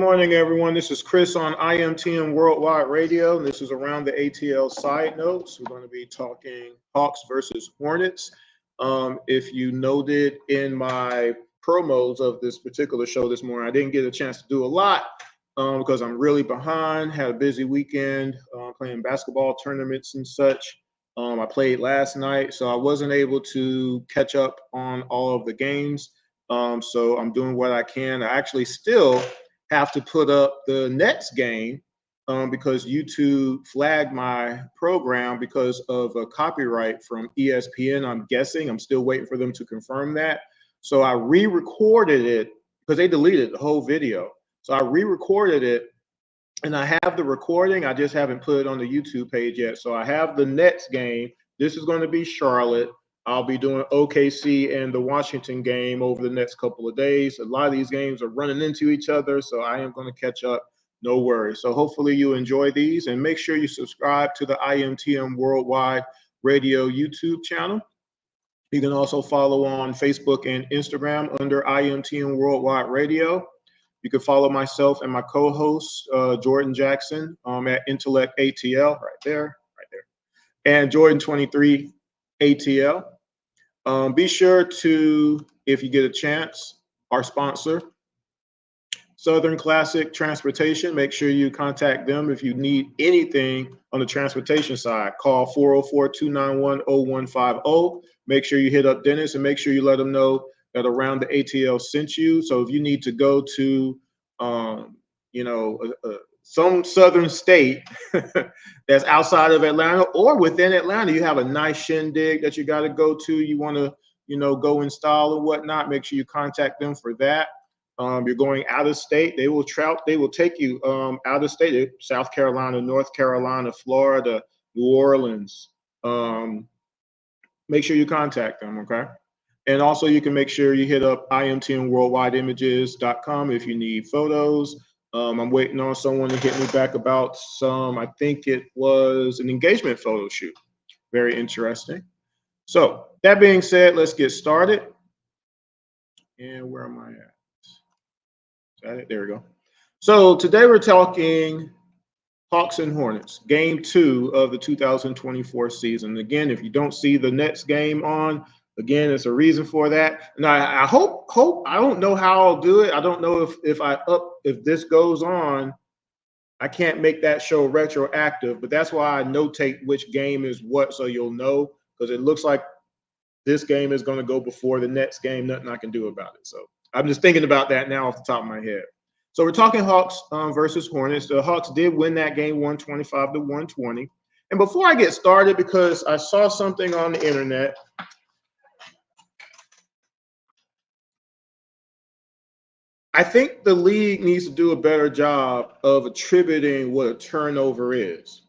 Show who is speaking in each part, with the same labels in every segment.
Speaker 1: morning, everyone. This is Chris on IMTM Worldwide Radio, and this is around the ATL side notes. We're going to be talking Hawks versus Hornets. If you noted in my promos of this particular show this morning, I didn't get a chance to do a lot because I'm really behind. Had a busy weekend playing basketball tournaments and such. I played last night, so I wasn't able to catch up on all of the games. So I'm doing what I can. I actually still have to put up the Nets game because YouTube flagged my program because of a copyright from ESPN. I'm guessing. I'm still waiting for them to confirm that. So I re-recorded it because they deleted the whole video. So I re-recorded it, and I have the recording. I just haven't put it on the YouTube page yet. So I have the Nets game. This is going to be Charlotte. I'll be doing OKC and the Washington game over the next couple of days. A lot of these games are running into each other, so I am going to catch up. No worries. So hopefully you enjoy these, and make sure you subscribe to the IMTM Worldwide Radio YouTube channel. You can also follow on Facebook and Instagram under IMTM Worldwide Radio. You can follow myself and my co-host, Jordan Jackson, at Intellect ATL, right there, and Jordan 23 ATL. Be sure to, if you get a chance, our sponsor, Southern Classic Transportation. Make sure you contact them if you need anything on the transportation side. Call 404-291-0150. Make sure you hit up Dennis and make sure you let him know that Around the ATL sent you. So if you need to go to, some southern state that's outside of Atlanta or within Atlanta, you have a nice shindig that you got to go to, you want to, go install or whatnot, make sure you contact them for that. You're going out of state, they will take you out of state, South Carolina, North Carolina, Florida, New Orleans. Make sure you contact them, okay? And also you can make sure you hit up imtnworldwideimages.com if you need photos. I'm waiting on someone to hit me back about I think it was an engagement photo shoot. Very interesting. So that being said, let's get started. And where am I at? Is that it? There we go. So today we're talking Hawks and Hornets, game 2 of the 2024 season. Again, if you don't see the Nets game on, again, it's a reason for that. And I hope I don't know how I'll do it. I don't know if this goes on, I can't make that show retroactive, but that's why I notate which game is what, so you'll know, because it looks like this game is going to go before the Nets game. Nothing I can do about it. So I'm just thinking about that now off the top of my head. So we're talking Hawks versus Hornets. The Hawks did win that game 125-120. And before I get started, because I saw something on the internet, I think the league needs to do a better job of attributing what a turnover is.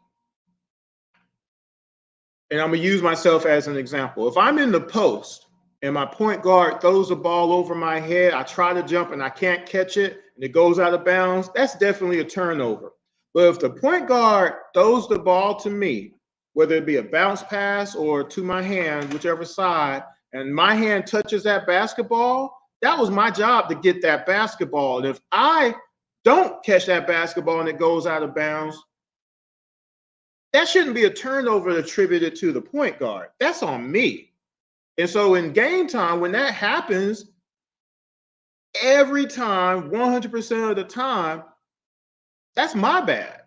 Speaker 1: And I'm going to use myself as an example. If I'm in the post and my point guard throws the ball over my head, I try to jump and I can't catch it, and it goes out of bounds, that's definitely a turnover. But if the point guard throws the ball to me, whether it be a bounce pass or to my hand, whichever side, and my hand touches that basketball, that was my job to get that basketball. And if I don't catch that basketball and it goes out of bounds, that shouldn't be a turnover attributed to the point guard. That's on me. And so in game time, when that happens, every time, 100% of the time, that's my bad.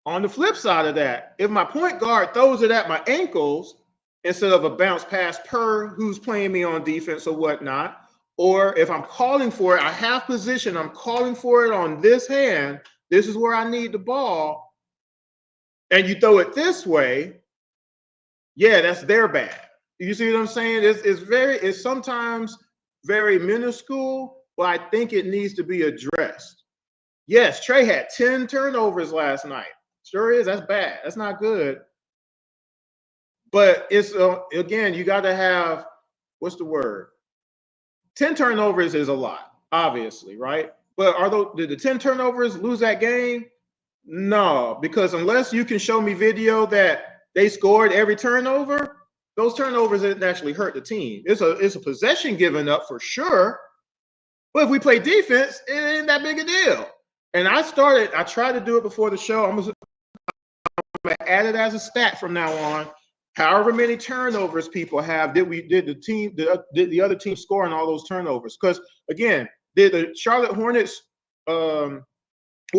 Speaker 1: On the flip side of that, if my point guard throws it at my ankles instead of a bounce pass per who's playing me on defense or whatnot, or if I'm calling for it, I have position, I'm calling for it on this hand, this is where I need the ball, and you throw it this way, yeah, that's their bad. You see what I'm saying? It's sometimes very minuscule, but I think it needs to be addressed. Yes, Trae had 10 turnovers last night. Sure is. That's bad. That's not good. But it's, again, you got to have, what's the word? 10 turnovers is a lot, obviously, right? But did the 10 turnovers lose that game? No, because unless you can show me video that they scored every turnover, those turnovers didn't actually hurt the team. It's a possession given up for sure, But if we play defense, it ain't that big a deal. And I tried to do it before the show. I'm going to add it as a stat from now on. However many turnovers people have, did the other team score on all those turnovers? Because again, did the Charlotte Hornets, well,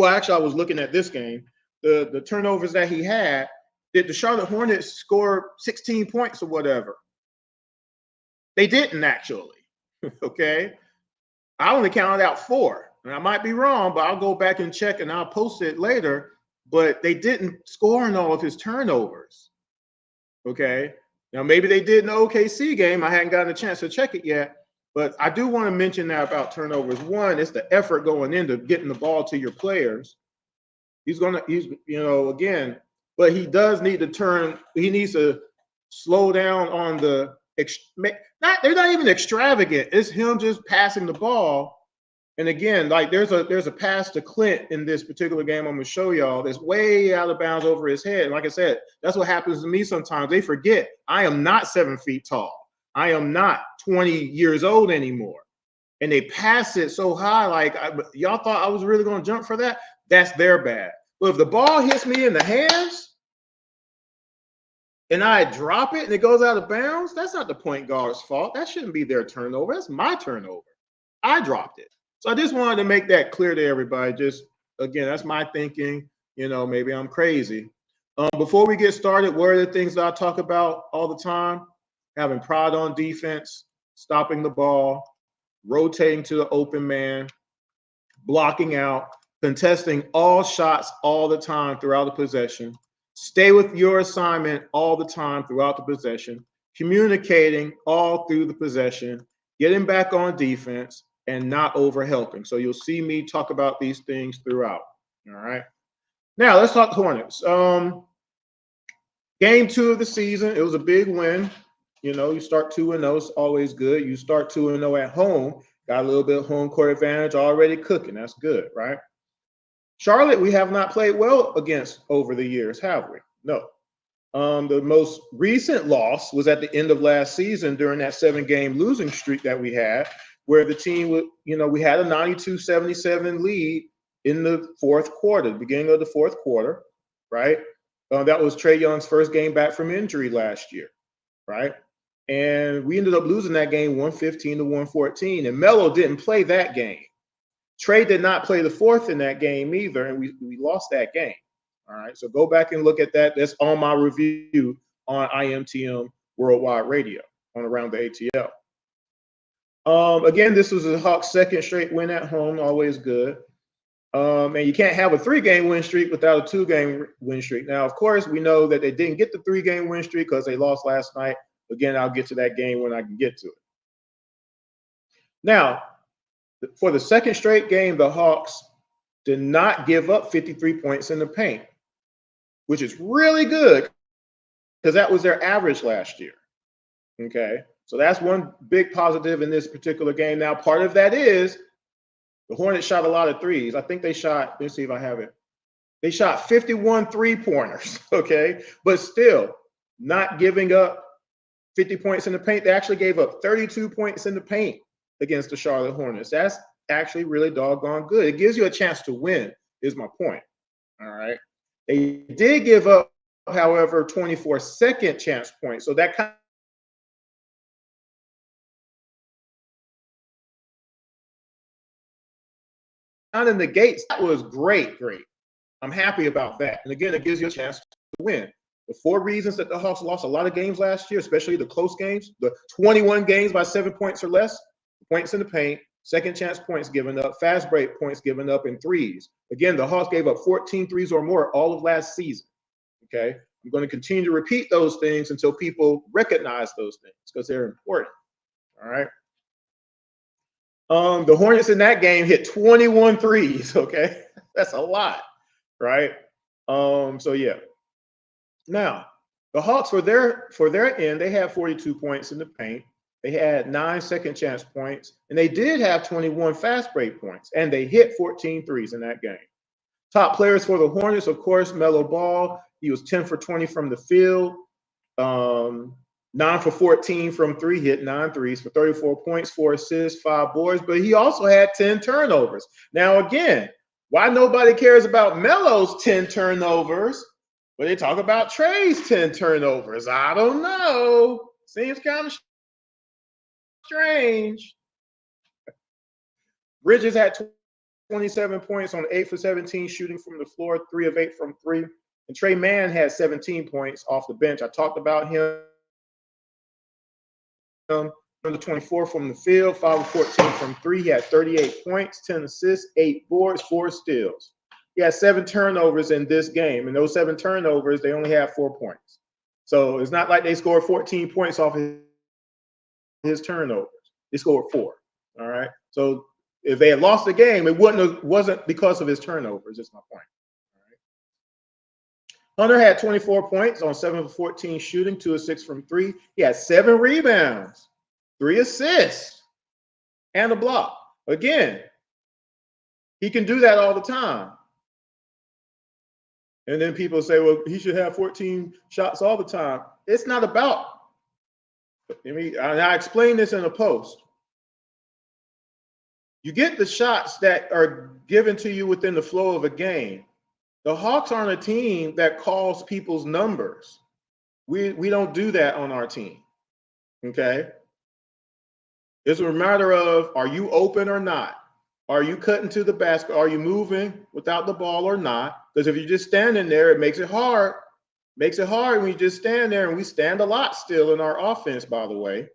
Speaker 1: actually, I was looking at this game, the turnovers that he had, did the Charlotte Hornets score 16 points or whatever? They didn't actually, okay? I only counted out 4. And I might be wrong, but I'll go back and check and I'll post it later. But they didn't score in all of his turnovers. Okay. Now, maybe they did in the OKC game. I hadn't gotten a chance to check it yet. But I do want to mention that about turnovers. One, it's the effort going into getting the ball to your players. Again, but he does need to he needs to slow down on they're not even extravagant. It's him just passing the ball. And again, like there's a pass to Clint in this particular game I'm going to show y'all that's way out of bounds over his head. And like I said, that's what happens to me sometimes. They forget I am not 7 feet tall. I am not 20 years old anymore. And they pass it so high, like y'all thought I was really going to jump for that? That's their bad. But if the ball hits me in the hands and I drop it and it goes out of bounds, that's not the point guard's fault. That shouldn't be their turnover. That's my turnover. I dropped it. So I just wanted to make that clear to everybody. Just, again, that's my thinking. Maybe I'm crazy. Before we get started, what are the things that I talk about all the time? Having pride on defense, stopping the ball, rotating to the open man, blocking out, contesting all shots all the time throughout the possession, stay with your assignment all the time throughout the possession, communicating all through the possession, getting back on defense, and not over helping. So you'll see me talk about these things throughout. All right. Now let's talk Hornets. Game 2 of the season, it was a big win. You start 2-0, it's always good. You start 2-0 at home, got a little bit of home court advantage already cooking. That's good, right? Charlotte, we have not played well against over the years, have we? No. The most recent loss was at the end of last season during that 7-game losing streak that we had, where the team we had a 92-77 lead in the fourth quarter, the beginning of the fourth quarter, right? That was Trae Young's first game back from injury last year, right? And we ended up losing that game 115-114. And Melo didn't play that game. Trae did not play the fourth in that game either, and we lost that game. All right, so go back and look at that. That's on my review on IMTM Worldwide Radio on Around the ATL. Again, this was the Hawks' second straight win at home, always good. And you can't have a 3-game win streak without a 2-game win streak. Now, of course, we know that they didn't get the 3-game win streak because they lost last night. Again, I'll get to that game when I can get to it. Now, for the second straight game, the Hawks did not give up 53 points in the paint, which is really good because that was their average last year. Okay, so that's one big positive in this particular game. Now, part of that is the Hornets shot a lot of threes. I think they shot, let's see if I have it. They shot 51 3-pointers, okay? But still, not giving up 50 points in the paint. They actually gave up 32 points in the paint against the Charlotte Hornets. That's actually really doggone good. It gives you a chance to win, is my point. All right. They did give up, however, 24 second chance points. So that kind of negates. That was great. I'm happy about that. And again, it gives you a chance to win. The 4 reasons that the Hawks lost a lot of games last year, especially the close games, the 21 games by 7 points or less, points in the paint, second chance points given up, fast break points given up, and threes. Again, the Hawks gave up 14 threes or more all of last season. Okay, I'm going to continue to repeat those things until people recognize those things because they're important. All right. The Hornets in that game hit 21 threes. Okay, that's a lot, right? So yeah. Now, the Hawks for their end, they had 42 points in the paint. They had 9 second chance points, and they did have 21 fast break points, and they hit 14 threes in that game. Top players for the Hornets, of course, Melo Ball. He was 10 for 20 from the field. 9 for 14 from three, hit 9 threes for 34 points, 4 assists, 5 boards, but he also had 10 turnovers. Now, again, why nobody cares about Melo's 10 turnovers, but they talk about Trae's 10 turnovers? I don't know. Seems kind of strange. Bridges had 27 points on 8 for 17 shooting from the floor, 3 of 8 from 3. And Trae Mann had 17 points off the bench. I talked about him. Under 24 from the field, 5 of 14 from 3. He had 38 points, 10 assists, 8 boards, 4 steals. He had 7 turnovers in this game. And those 7 turnovers, they only had 4 points. So it's not like they scored 14 points off his turnovers. They scored 4. All right. So if they had lost the game, it wasn't because of his turnovers. That's my point. All right. Hunter had 24 points on 7 of 14 shooting, 2 of 6 from 3. He had 7 rebounds, 3 assists, and a block. Again, he can do that all the time. And then people say, well, he should have 14 shots all the time. It's not about. I explained this in a post. You get the shots that are given to you within the flow of a game. The Hawks aren't a team that calls people's numbers. We don't do that on our team. Okay? It's a matter of, are you open or not? Are you cutting to the basket? Are you moving without the ball or not? Because if you're just standing there, it makes it hard. Makes it hard when you just stand there, and we stand a lot still in our offense, by the way.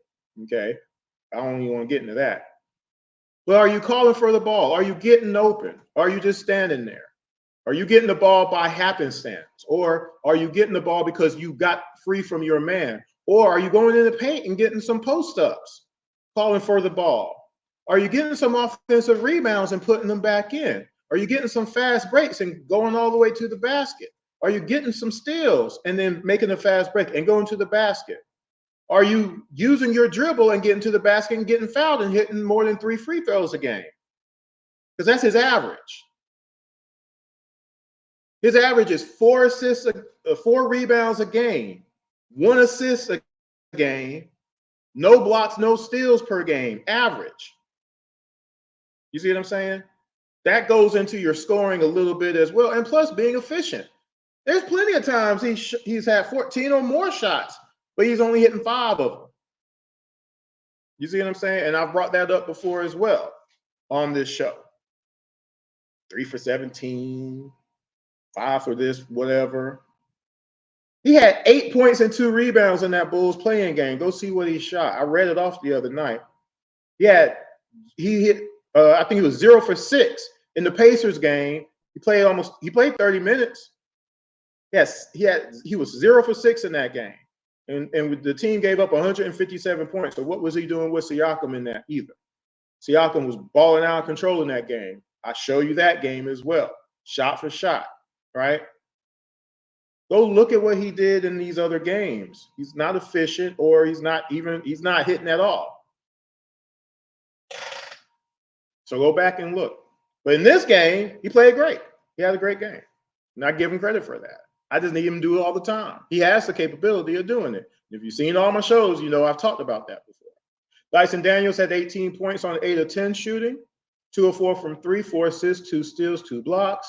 Speaker 1: Okay? I don't even want to get into that. Well, are you calling for the ball? Are you getting open? Are you just standing there? Are you getting the ball by happenstance? Or are you getting the ball because you got free from your man? Or are you going in the paint and getting some post-ups, calling for the ball? Are you getting some offensive rebounds and putting them back in? Are you getting some fast breaks and going all the way to the basket? Are you getting some steals and then making a fast break and going to the basket? Are you using your dribble and getting to the basket and getting fouled and hitting more than 3 free throws a game? Because that's his average. His average is 4 assists, 4 rebounds a game, 1 assist a game, no blocks, no steals per game, average. You see what I'm saying? That goes into your scoring a little bit as well, and plus being efficient. There's plenty of times he's had 14 or more shots, but he's only hitting 5 of them. You see what I'm saying? And I've brought that up before as well on this show. 3 for 17, 5 for this, whatever. He had 8 points and 2 rebounds in that Bulls playing game. Go see what he shot. I read it off the other night. He hit, I think it was 0 for 6 in the Pacers game. He played 30 minutes. Yes, he was 0 for 6 in that game. And the team gave up 157 points. So what was he doing with Siakam in that either? Siakam was balling out of control in that game. I show you that game as well, shot for shot, right? Go look at what he did in these other games. He's not efficient, or he's not hitting at all. So go back and look. But in this game, he played great. He had a great game. And I give him credit for that. I just need him to do it all the time. He has the capability of doing it. If you've seen all my shows, you know I've talked about that before. Dyson Daniels had 18 points on 8 of 10 shooting, 2 of 4 from 3, 4 assists, 2 steals, 2 blocks.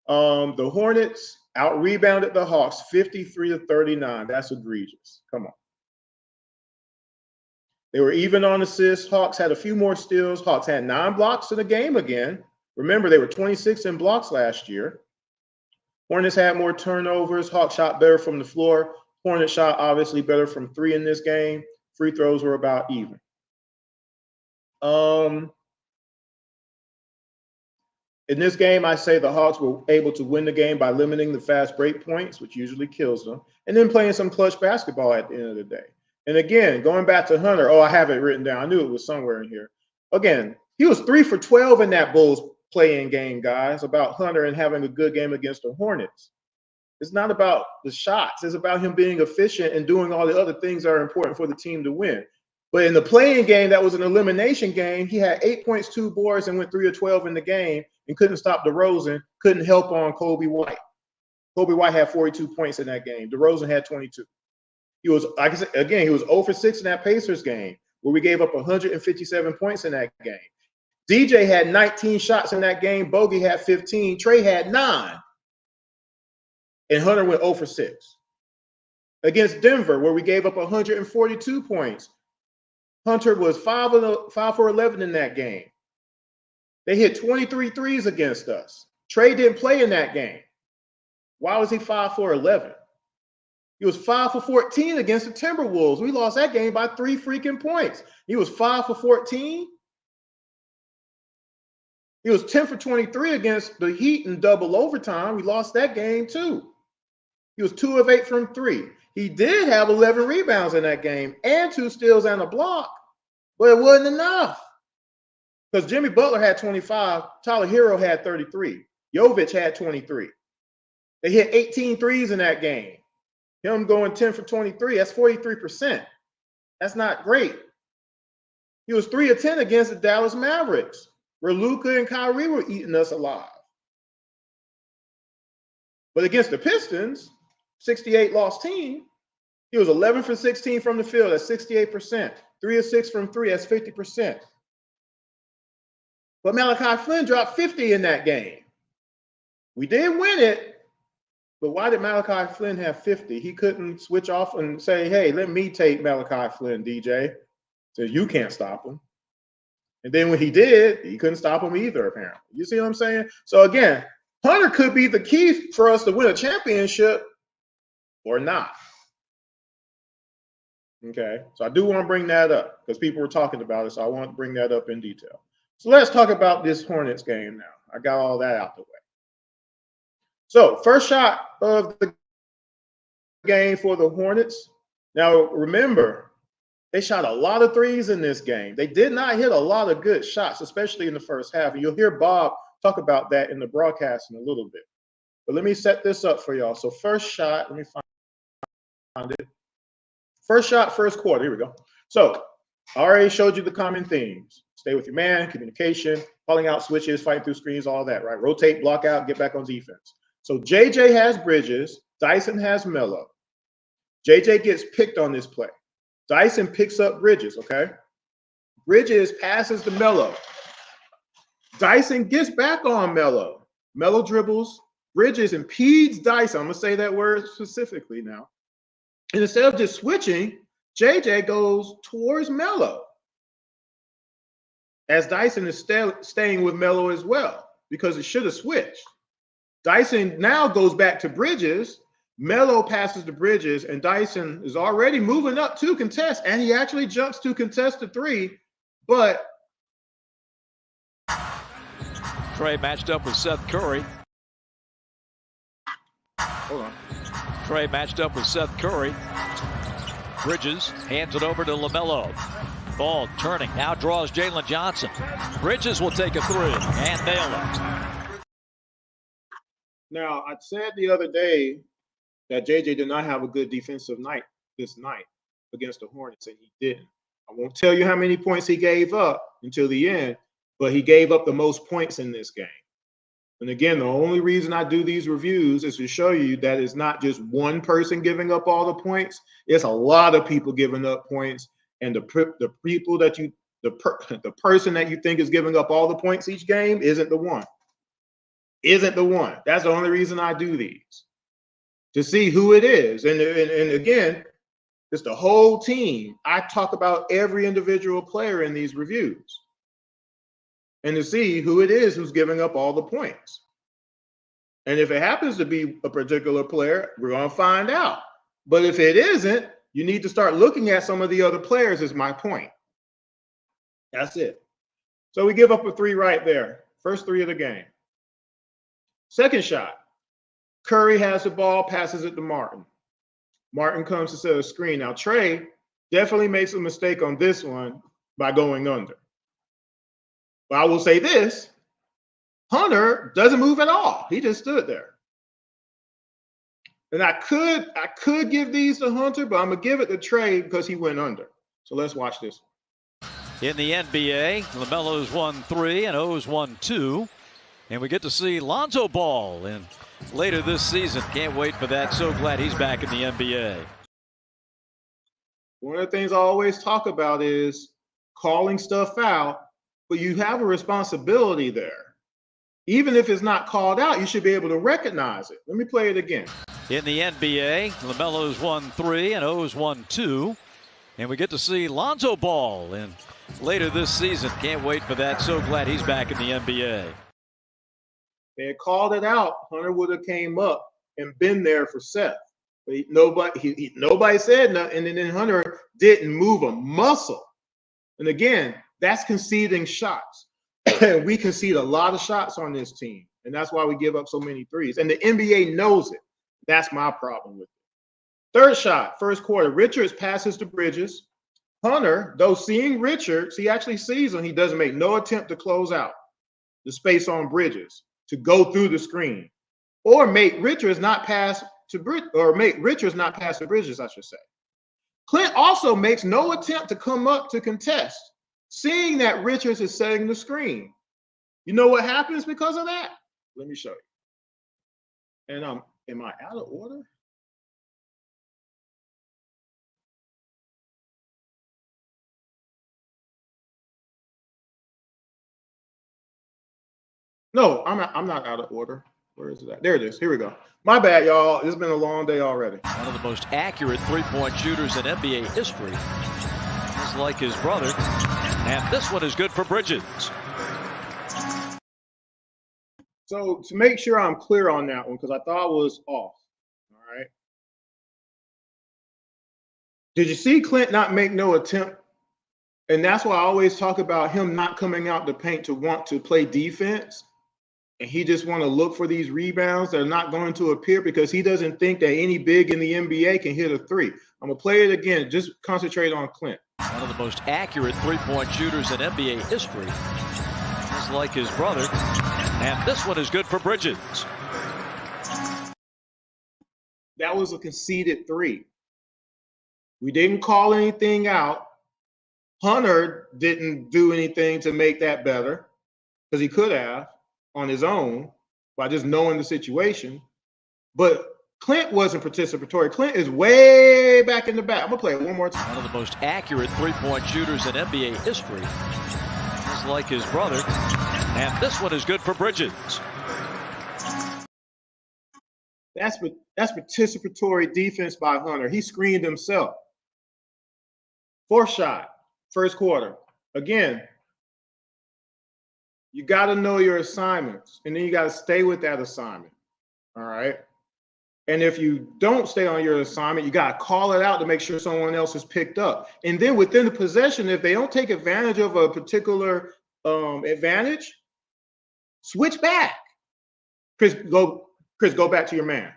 Speaker 1: The Hornets out-rebounded the Hawks 53-39. That's egregious. Come on. They were even on assists. Hawks had a few more steals. Hawks had 9 blocks in the game again. Remember, they were 26 in blocks last year. Hornets had more turnovers. Hawks shot better from the floor. Hornets shot obviously better from 3 in this game. Free throws were about even. In this game, I say the Hawks were able to win the game by limiting the fast break points, which usually kills them, and then playing some clutch basketball at the end of the day. And again, going back to Hunter, I have it written down. I knew it was somewhere in here. Again, he was 3 for 12 in that Bulls playing game, guys, about Hunter and having a good game against the Hornets. It's not about the shots. It's about him being efficient and doing all the other things that are important for the team to win. But in the playing game, that was an elimination game. He had 8 points, 2 boards, and went 3 of 12 in the game and couldn't stop DeRozan, couldn't help on Kobe White. Kobe White had 42 points in that game. DeRozan had 22. He was, like I said, again, he was 0 for 6 in that Pacers game where we gave up 157 points in that game. DJ had 19 shots in that game. Bogey had 15. Trae had 9. And Hunter went 0 for 6. Against Denver, where we gave up 142 points, Hunter was 5 for 11 in that game. They hit 23 threes against us. Trae didn't play in that game. Why was he 5 for 11? He was 5 for 14 against the Timberwolves. We lost that game by 3 freaking points. He was 5 for 14. He was 10 for 23 against the Heat in double overtime. We lost that game too. He was 2 of 8 from 3. He did have 11 rebounds in that game and 2 steals and a block, but it wasn't enough. Because Jimmy Butler had 25, Tyler Hero had 33, Jovic had 23. They hit 18 threes in that game. Him going 10 for 23, that's 43%. That's not great. He was 3 of 10 against the Dallas Mavericks, where Luka and Kyrie were eating us alive. But against the Pistons, 68 loss team, he was 11 for 16 from the field, that's 68%. 3 of 6 from 3, that's 50%. But Malachi Flynn dropped 50 in that game. We did win it, but why did Malachi Flynn have 50? He couldn't switch off and say, hey, let me take Malachi Flynn, DJ. So you can't stop him. And then when he did, he couldn't stop him either, apparently. You see what I'm saying? So again, Hunter could be the key for us to win a championship or not. Okay, so I do want to bring that up because people were talking about it, so I want to bring that up in detail. So let's talk about this Hornets game now. I got all that out the way. So first shot of the game for the Hornets. Now remember, they shot a lot of threes in this game. They did not hit a lot of good shots, especially in the first half. And you'll hear Bob talk about that in the broadcast in a little bit. But let me set this up for y'all. So first shot, let me find it. First shot, first quarter. Here we go. So I already showed you the common themes. Stay with your man, communication, calling out switches, fighting through screens, all that, right? Rotate, block out, get back on defense. So JJ has Bridges. Dyson has Melo. JJ gets picked on this play. Dyson picks up Bridges, okay? Bridges passes to Melo. Dyson gets back on Melo. Melo dribbles. Bridges impedes Dyson. I'm going to say that word specifically now. And instead of just switching, JJ goes towards Melo. As Dyson is staying with Melo as well, because it should have switched. Dyson now goes back to Bridges. Melo passes to Bridges, and Dyson is already moving up to contest, and he actually jumps to contest the 3, but
Speaker 2: Trae matched up with Seth Curry.
Speaker 1: Hold on.
Speaker 2: Trae matched up with Seth Curry. Bridges hands it over to LaMelo. Ball turning, now draws Jalen Johnson. Bridges will take a 3 and nail it.
Speaker 1: Now, I said the other day that JJ did not have a good defensive night this night against the Hornets, and he didn't. I won't tell you how many points he gave up until the end, but he gave up the most points in this game. And again, the only reason I do these reviews is to show you that it's not just one person giving up all the points. It's a lot of people giving up points, and the people that you the person that you think is giving up all the points each game isn't the one. Isn't the one. That's the only reason I do these, to see who it is. And again, it's the whole team. I talk about every individual player in these reviews, and to see who it is who's giving up all the points. And if it happens to be a particular player, we're going to find out. But if it isn't, you need to start looking at some of the other players, is my point. That's it. So we give up a 3 right there. First 3 of the game. Second shot. Curry has the ball, passes it to Martin. Martin comes to set a screen. Now, Trae definitely makes a mistake on this one by going under. But I will say this, Hunter doesn't move at all. He just stood there. And I could give these to Hunter, but I'm going to give it to Trae because he went under. So let's watch this.
Speaker 2: In the NBA, LaMelo's 1-3 and O's 1-2. And we get to see Lonzo Ball later this season. Can't wait for that. So glad he's back in the NBA.
Speaker 1: One of the things I always talk about is calling stuff out, but you have a responsibility there. Even if it's not called out, you should be able to recognize it. Let me play it again.
Speaker 2: In the NBA, LaMelo's won 3 and O's won 2. And we get to see Lonzo Ball later this season. Can't wait for that. So glad he's back in the NBA.
Speaker 1: They had called it out. Hunter would have came up and been there for Seth. But nobody said nothing, and then Hunter didn't move a muscle. And again, that's conceding shots. We concede a lot of shots on this team, and that's why we give up so many threes. And the NBA knows it. That's my problem with it. Third shot, first quarter. Richards passes to Bridges. Hunter, though seeing Richards, he actually sees him. He doesn't make no attempt to close out the space on Bridges to go through the screen, or make Richards not pass to Bridges, I should say. Clint also makes no attempt to come up to contest, seeing that Richards is setting the screen. You know what happens because of that? Let me show you. And am I out of order? No, I'm not out of order. Where is it at? There it is. Here we go. My bad, y'all. It's been a long day already.
Speaker 2: One of the most accurate three-point shooters in NBA history. Just like his brother. And this one is good for Bridges.
Speaker 1: So to make sure I'm clear on that one, because I thought it was off. All right. Did you see Clint not make no attempt? And that's why I always talk about him not coming out the paint to want to play defense. And he just want to look for these rebounds that are not going to appear because he doesn't think that any big in the NBA can hit a three. I'm going to play it again. Just concentrate on Clint.
Speaker 2: One of the most accurate three-point shooters in NBA history. Just like his brother. And this one is good for Bridges.
Speaker 1: That was a conceded three. We didn't call anything out. Hunter didn't do anything to make that better because he could have on his own by just knowing the situation. But Clint wasn't participatory. Clint is way back in the back. I'm going to play it one more time.
Speaker 2: One of the most accurate three-point shooters in NBA history. Just like his brother. And this one is good for Bridges.
Speaker 1: That's participatory defense by Hunter. He screened himself. Fourth shot, first quarter. Again, you got to know your assignments, and then you got to stay with that assignment. All right. And if you don't stay on your assignment, you got to call it out to make sure someone else is picked up. And then within the possession, if they don't take advantage of a particular advantage, switch back. Chris, go back to your man.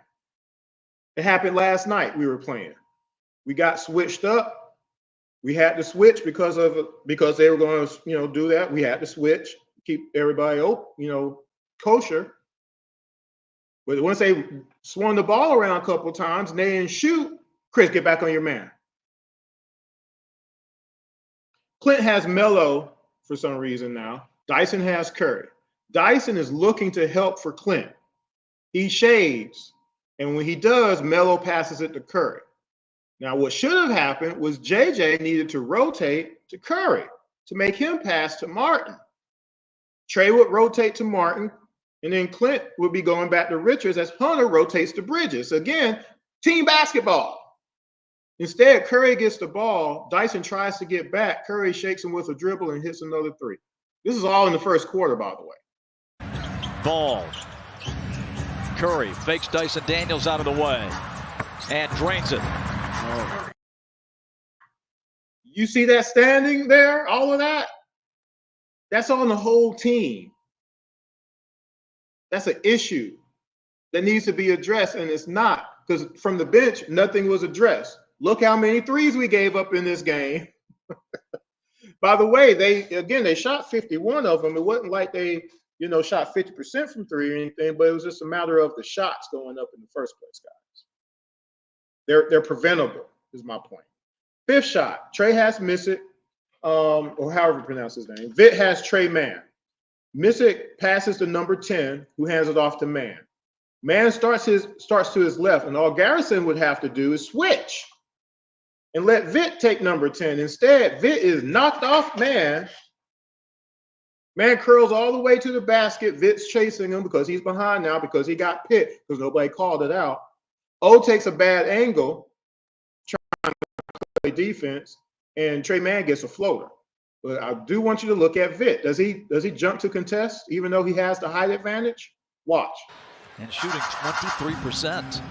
Speaker 1: It happened last night. We were playing. We got switched up. We had to switch because they were going to, do that. We had to switch, keep everybody kosher. But once they swung the ball around a couple of times and they didn't shoot, Chris, get back on your man. Clint has Melo for some reason now. Dyson has Curry. Dyson is looking to help for Clint. He shades. And when he does, Melo passes it to Curry. Now, what should have happened was JJ needed to rotate to Curry to make him pass to Martin. Trae would rotate to Martin, and then Clint would be going back to Richards as Hunter rotates to Bridges. Again, team basketball. Instead, Curry gets the ball. Dyson tries to get back. Curry shakes him with a dribble and hits another three. This is all in the first quarter, by the way.
Speaker 2: Ball. Curry fakes Dyson Daniels out of the way and drains it.
Speaker 1: Oh. You see that standing there? All of that? That's on the whole team. That's an issue that needs to be addressed, and it's not, because from the bench, nothing was addressed. Look how many threes we gave up in this game. By the way, they shot 51 of them. It wasn't like they, shot 50% from three or anything, but it was just a matter of the shots going up in the first place, guys. They're preventable, is my point. Fifth shot, Trae has Missick, or however you pronounce his name. Vit has Trae Man. Missick passes to number 10, who hands it off to Man. Man starts to his left, and all Garrison would have to do is switch. and let Vit take number 10. Instead, Vit is knocked off man. Man curls all the way to the basket. Vit's chasing him because he's behind now because he got picked because nobody called it out. O takes a bad angle, trying to play defense, and Trae Mann gets a floater. But I do want you to look at Vit. Does he jump to contest even though he has the height advantage? Watch.
Speaker 2: And shooting 23%.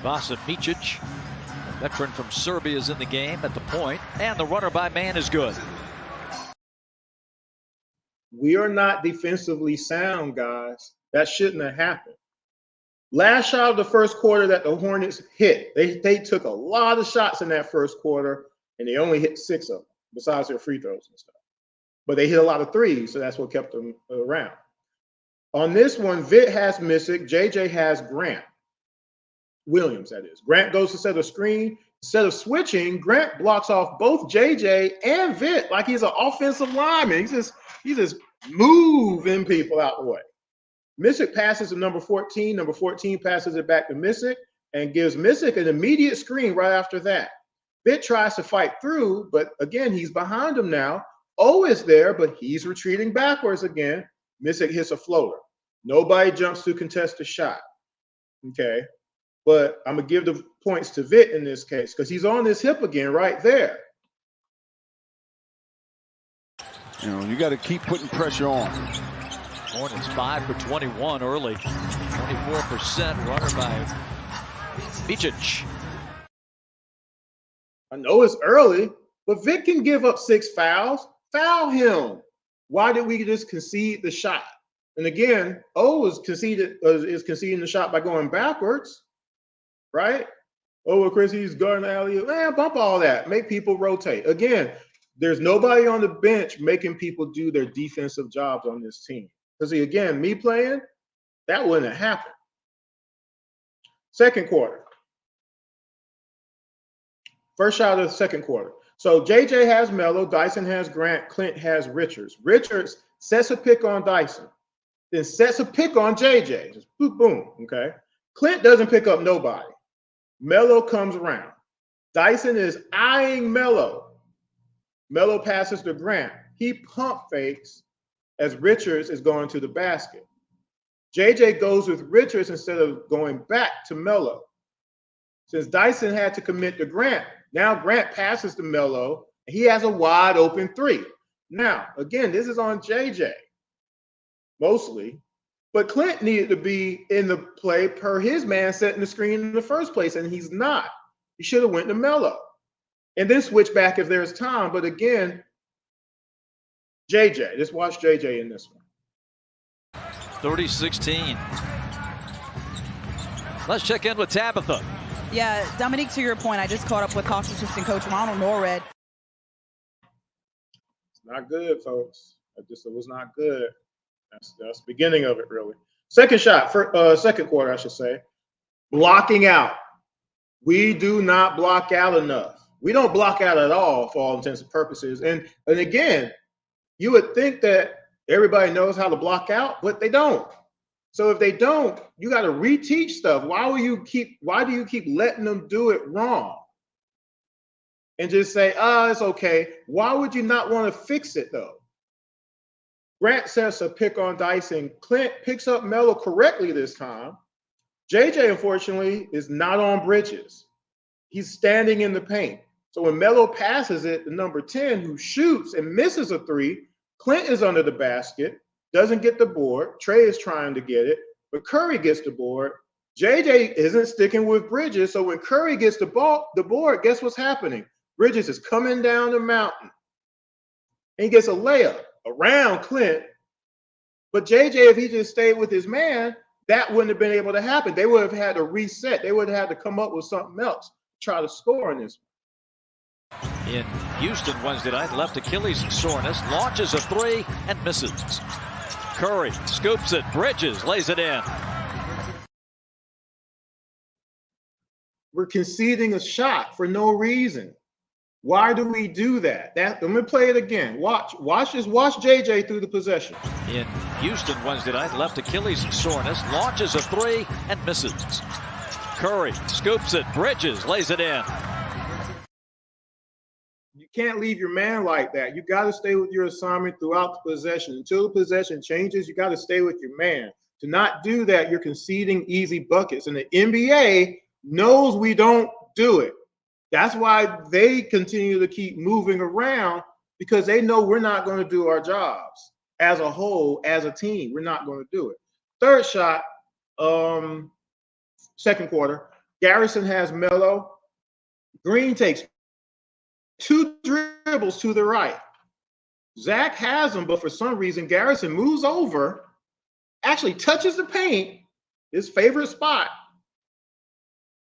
Speaker 2: Vasa Micic, a veteran from Serbia, is in the game at the point, and the runner by Mann is good.
Speaker 1: We are not defensively sound, guys. That shouldn't have happened. Last shot of the first quarter that the Hornets hit, they took a lot of shots in that first quarter, and they only hit 6 of them, besides their free throws and stuff. But they hit a lot of threes, so that's what kept them around. On this one, Vit has Missick, JJ has Grant. Williams, that is. Grant goes to set a screen. Instead of switching, Grant blocks off both JJ and Vit like he's an offensive lineman. He's just moving people out the way. Missick passes to number 14. Number 14 passes it back to Missick and gives Missick an immediate screen right after that. Vit tries to fight through, but again, he's behind him now. O is there, but he's retreating backwards again. Missick hits a floater. Nobody jumps to contest the shot. Okay. But I'm going to give the points to Vit in this case because he's on his hip again right there.
Speaker 3: You know, you got to keep putting pressure on.
Speaker 2: Hornets 5 for 21 early. 24% runner by Micic.
Speaker 1: I know it's early, but Vit can give up 6 fouls. Foul him. Why did we just concede the shot? And again, O is conceding the shot by going backwards, right? Oh, well, Chris, he's guarding the alley. Man, bump all that. Make people rotate. Again, there's nobody on the bench making people do their defensive jobs on this team. Because, again, me playing, that wouldn't have happened. Second quarter. First shot of the second quarter. So JJ has Melo, Dyson has Grant, Clint has Richards. Richards sets a pick on Dyson, then sets a pick on JJ. Just boom, boom, okay? Clint doesn't pick up nobody. Melo comes around. Dyson is eyeing Melo. Melo passes to Grant. He pump fakes as Richards is going to the basket. JJ goes with Richards instead of going back to Melo. Since Dyson had to commit to Grant, now Grant passes to Melo. He has a wide open 3. Now, again, this is on JJ, mostly. But Clint needed to be in the play per his man setting the screen in the first place, and he's not. He should have went to Melo. And then switch back if there's time. But again, JJ. Just watch JJ in this one.
Speaker 2: 30-16. Let's check in with Tabitha.
Speaker 4: Yeah, Dominique, to your point, I just caught up with Hawks assistant coach Ronald Norred.
Speaker 1: It's not good, folks. It was not good. That's the beginning of it, really. Second shot, second quarter, I should say. Blocking out. We do not block out enough. We don't block out at all for all intents and purposes. And again, you would think that everybody knows how to block out, but they don't. So if they don't, you got to reteach stuff. Why do you keep letting them do it wrong? And just say, it's okay. Why would you not want to fix it, though? Grant sets a pick on Dyson. Clint picks up Melo correctly this time. JJ, unfortunately, is not on Bridges. He's standing in the paint. So when Melo passes it, the number 10, who shoots and misses a 3, Clint is under the basket, doesn't get the board. Trae is trying to get it, but Curry gets the board. JJ isn't sticking with Bridges, so when Curry gets the board, guess what's happening? Bridges is coming down the mountain. And he gets a layup around Clint. But JJ, if he just stayed with his man, that wouldn't have been able to happen. They would have had to reset. They would have had to come up with something else to try to score in this one.
Speaker 2: In Houston Wednesday night, left Achilles soreness, launches a 3 and misses. Curry scoops it. Bridges lays it in.
Speaker 1: We're conceding a shot for no reason. Why do we do that? Let me play it again. Watch JJ through the possession.
Speaker 2: In Houston Wednesday night, left Achilles soreness, launches a 3 and misses. Curry scoops it. Bridges lays it in.
Speaker 1: You can't leave your man like that. You got to stay with your assignment throughout the possession. Until the possession changes, you got to stay with your man. To not do that, you're conceding easy buckets. And the NBA knows we don't do it. That's why they continue to keep moving around, because they know we're not going to do our jobs as a whole, as a team. We're not going to do it. Third shot, second quarter, Garrison has Melo. Green takes 2 dribbles to the right. Zach has them, but for some reason, Garrison moves over, actually touches the paint, his favorite spot.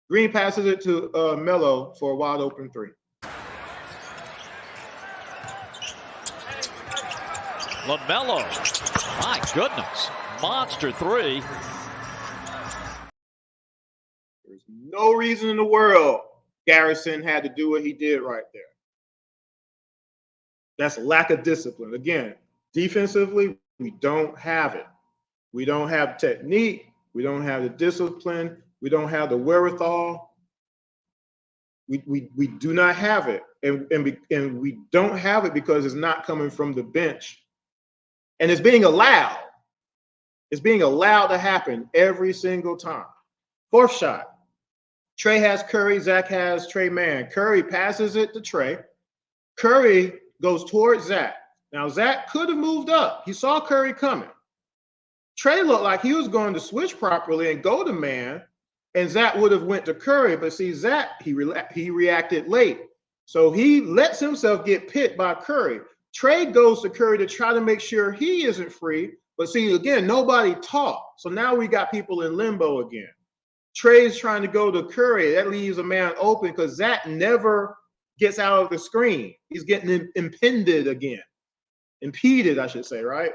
Speaker 1: Green passes it to Melo for a wide open 3.
Speaker 2: LaMelo, my goodness, monster 3.
Speaker 1: There's no reason in the world Garrison had to do what he did right there. That's lack of discipline. Again, defensively, we don't have it. We don't have technique. We don't have the discipline. We don't have the wherewithal. We do not have it. And we don't have it because it's not coming from the bench. And it's being allowed. It's being allowed to happen every single time. Fourth shot. Trae has Curry. Zach has Trae man. Curry passes it to Trae. Curry goes towards Zach. Now, Zach could have moved up. He saw Curry coming. Trae looked like he was going to switch properly and go to man, and Zach would have went to Curry. But see, Zach, he reacted late. So he lets himself get picked by Curry. Trae goes to Curry to try to make sure he isn't free. But see, again, nobody talked. So now we got people in limbo again. Trae's trying to go to Curry. That leaves a man open because Zach never gets out of the screen. He's getting impeded again. Impeded, I should say, right?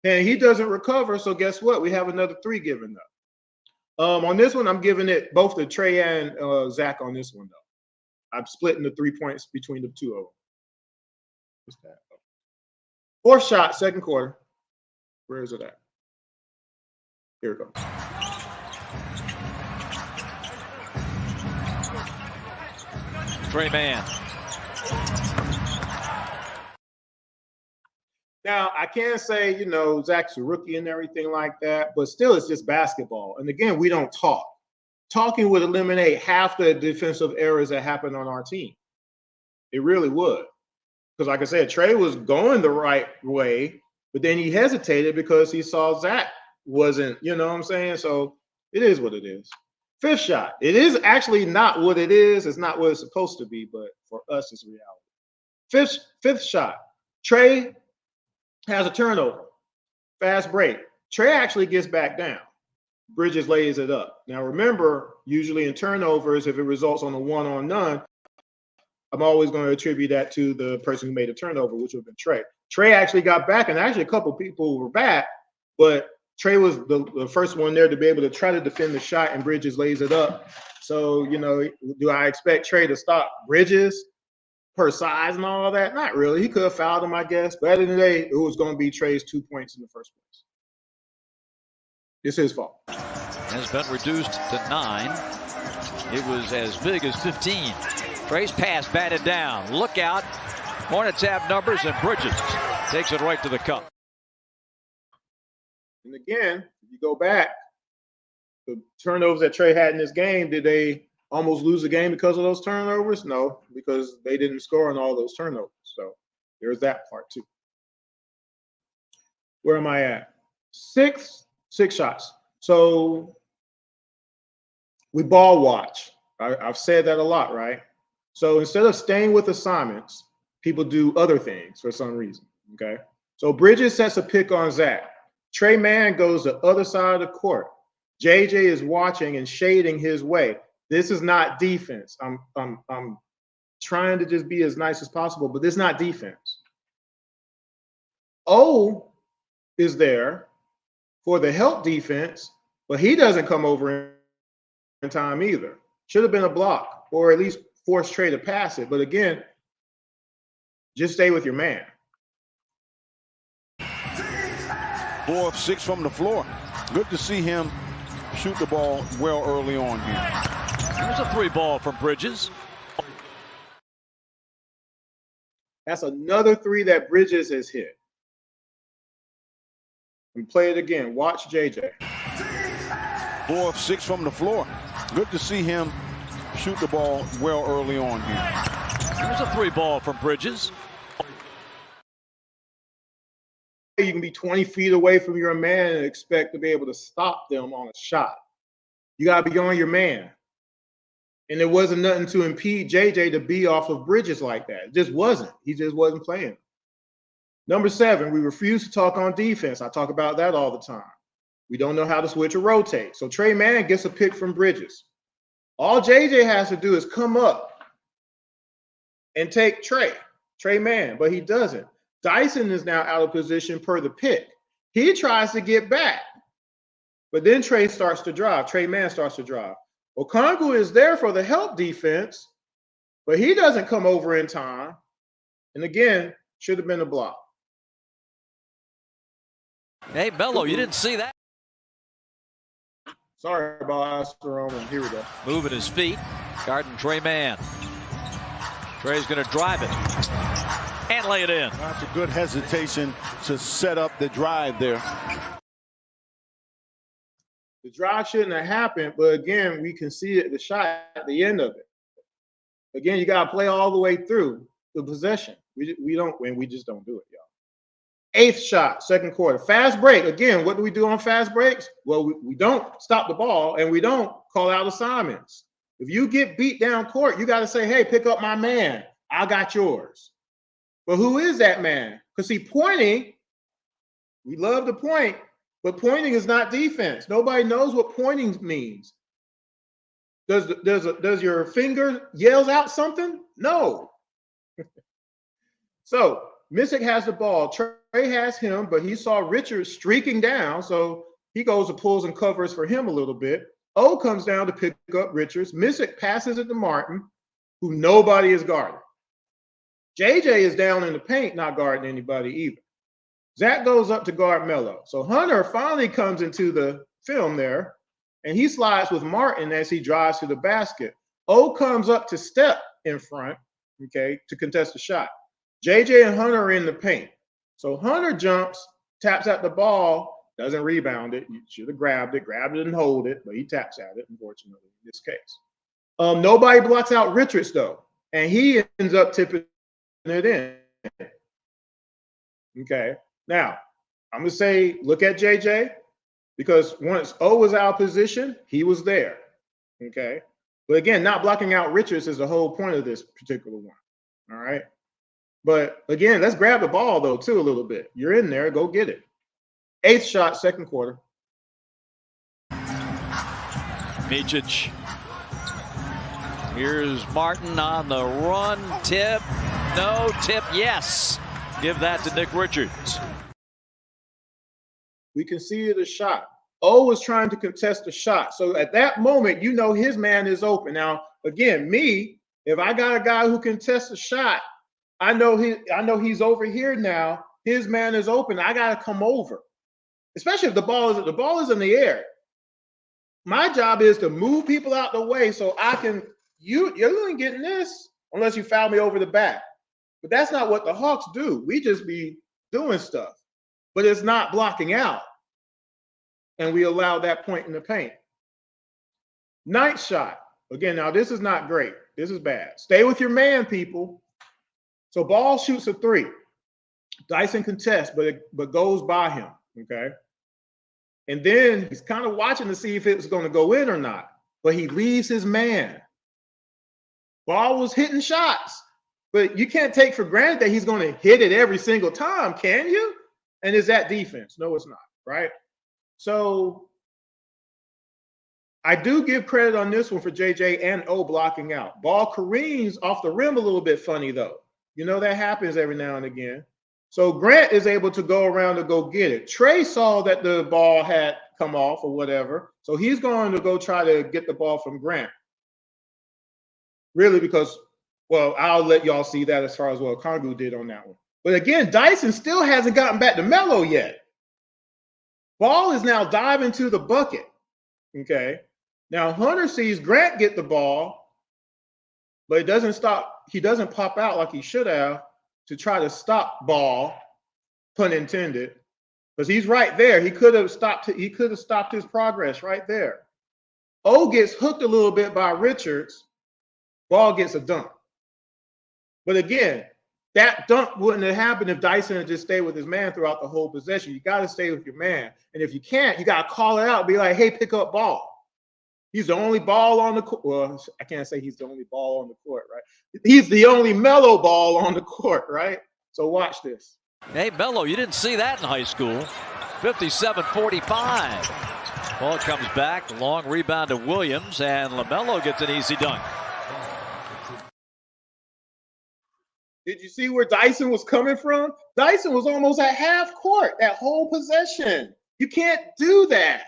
Speaker 1: And he doesn't recover, so guess what? We have another 3 given up. On this one, I'm giving it both to Trae and Zach on this one, though. I'm splitting the 3 points between the 2 of them. What's that? Fourth shot, second quarter. Where is it at? Here we go.
Speaker 2: Trae man.
Speaker 1: Now, I can't say, Zach's a rookie and everything like that, but still it's just basketball. And again, we don't talk. Talking would eliminate half the defensive errors that happen on our team. It really would. Because like I said, Trae was going the right way, but then he hesitated because he saw Zach wasn't, you know what I'm saying? So it is what it is. Fifth shot. It is actually not what it is. It's not what it's supposed to be, but for us, it's reality. Fifth shot. Trae has a turnover. Fast break. Trae actually gets back down. Bridges lays it up. Now, remember, usually in turnovers, if it results on a 1-on-none, I'm always going to attribute that to the person who made a turnover, which would have been Trae. Trae actually got back, and actually a couple people were back, but Trae was the first one there to be able to try to defend the shot, and Bridges lays it up. So, do I expect Trae to stop Bridges per size and all that? Not really. He could have fouled him, I guess. But at the end of the day, it was going to be Trae's 2 points in the first place. It's his fault.
Speaker 2: Has been reduced to 9. It was as big as 15. Trae's pass batted down. Look out. Hornets have numbers, and Bridges takes it right to the cup.
Speaker 1: And again, if you go back, the turnovers that Trae had in this game, did they almost lose the game because of those turnovers? No, because they didn't score on all those turnovers. So there's that part too. Where am I at? Six shots. So we ball watch. I've said that a lot, right? So instead of staying with assignments, people do other things for some reason, okay? So Bridges sets a pick on Zach. Trae man goes the other side of the court. JJ is watching and shading his way. This is not defense. I'm trying to just be as nice as possible, but this is not defense. O is there for the help defense, but he doesn't come over in time either. Should have been a block, or at least force Trae to pass it. But again, just stay with your man.
Speaker 3: 4 of 6 from the floor. Good to see him shoot the ball well early on here.
Speaker 2: Here's a 3 ball from Bridges.
Speaker 1: That's another three that Bridges has hit. And play it again. Watch JJ.
Speaker 3: 4 of 6 from the floor. Good to see him shoot the ball well early on here.
Speaker 2: Here's a 3-ball from Bridges.
Speaker 1: You can be 20 feet away from your man and expect to be able to stop them on a shot. You got to be on your man. And there wasn't nothing to impede JJ to be off of Bridges like that. It just wasn't. He just wasn't playing. Number 7, we refuse to talk on defense. I talk about that all the time. We don't know how to switch or rotate. So Trae Mann gets a pick from Bridges. All JJ has to do is come up and take Trae Mann, but he doesn't. Dyson is now out of position per the pick. He tries to get back, but then Trae starts to drive. Trae Mann starts to drive. Okongwu is there for the help defense, but he doesn't come over in time. And again, should have been a block.
Speaker 2: Hey, Melo, you didn't see that.
Speaker 1: Sorry about Asterom. Here we go.
Speaker 2: Moving his feet, guarding Trae Mann. Trae's going to drive it and lay it in.
Speaker 3: That's a good hesitation to set up the drive there.
Speaker 1: The drive shouldn't have happened, but again, we conceded the shot at the end of it. Again, you got to play all the way through the possession. We don't win. We just don't do it, y'all. 8th shot, second quarter. Fast break. Again, what do we do on fast breaks? Well, we don't stop the ball, and we don't call out assignments. If you get beat down court, you got to say, hey, pick up my man. I got yours. But who is that man? Because pointing, we love to point, but pointing is not defense. Nobody knows what pointing means. Does your finger yells out something? No. So Missick has the ball. Trae has him, but he saw Richards streaking down, so he goes and pulls and covers for him a little bit. O comes down to pick up Richards. Missick passes it to Martin, who nobody is guarding. JJ is down in the paint, not guarding anybody either. Zach goes up to guard Melo. So Hunter finally comes into the film there, and he slides with Martin as he drives to the basket. O comes up to step in front, okay, to contest the shot. JJ and Hunter are in the paint. So Hunter jumps, taps at the ball, doesn't rebound it. You should have grabbed it and hold it, but he taps at it, unfortunately, in this case. Nobody blocks out Richards, though, and he ends up tipping it in. Okay. Now, I'm going to say, look at JJ, because once O was out of position, he was there. Okay. But again, not blocking out Richards is the whole point of this particular one. All right. But again, let's grab the ball, though, too, a little bit. You're in there. Go get it. 8th shot, second quarter.
Speaker 2: Micic. Here's Martin on the run. Tip. No. Tip. Yes. Give that to Nick Richards.
Speaker 1: We conceded a shot. O was trying to contest the shot. So at that moment, you know his man is open. Now, again, if I got a guy who contests a shot, I know he's over here now. His man is open. I got to come over. Especially if the ball is in the air. My job is to move people out the way so I can, you're only getting this unless you foul me over the back. But that's not what the Hawks do. We just be doing stuff. But it's not blocking out. And we allow that point in the paint. 9th shot. Again, now this is not great. This is bad. Stay with your man, people. So Ball shoots a 3. Dyson contests, but goes by him. Okay. And then he's kind of watching to see if it's going to go in or not. But he leaves his man. Ball was hitting shots. But you can't take for granted that he's going to hit it every single time, can you? And is that defense? No, it's not, right? So I do give credit on this one for JJ and O blocking out. Ball careens off the rim a little bit funny, though. You know, that happens every now and again. So Grant is able to go around to go get it. Trae saw that the ball had come off or whatever. So he's going to go try to get the ball from Grant. Really, because, well, I'll let y'all see that as far as what Okongwu did on that one. But again, Dyson still hasn't gotten back to Melo yet. Ball is now diving to the bucket. Okay. Now Hunter sees Grant get the ball, but it doesn't stop. He doesn't pop out like he should have. to try to stop Ball, pun intended, because he's right there. He could have stopped his progress right there. O gets hooked a little bit by Richards. Ball gets a dunk. But again, that dunk wouldn't have happened if Dyson had just stayed with his man throughout the whole possession. You got to stay with your man. And if you can't, you got to call it out and be like, hey, pick up Ball. He's the only ball on the court. Well, I can't say he's the only ball on the court, right? He's the only Melo ball on the court, right? So watch this.
Speaker 2: Hey, Melo, you didn't see that in high school. 57-45. Ball comes back. Long rebound to Williams, and LaMelo gets an easy dunk.
Speaker 1: Did you see where Dyson was coming from? Dyson was almost at half court that whole possession. You can't do that.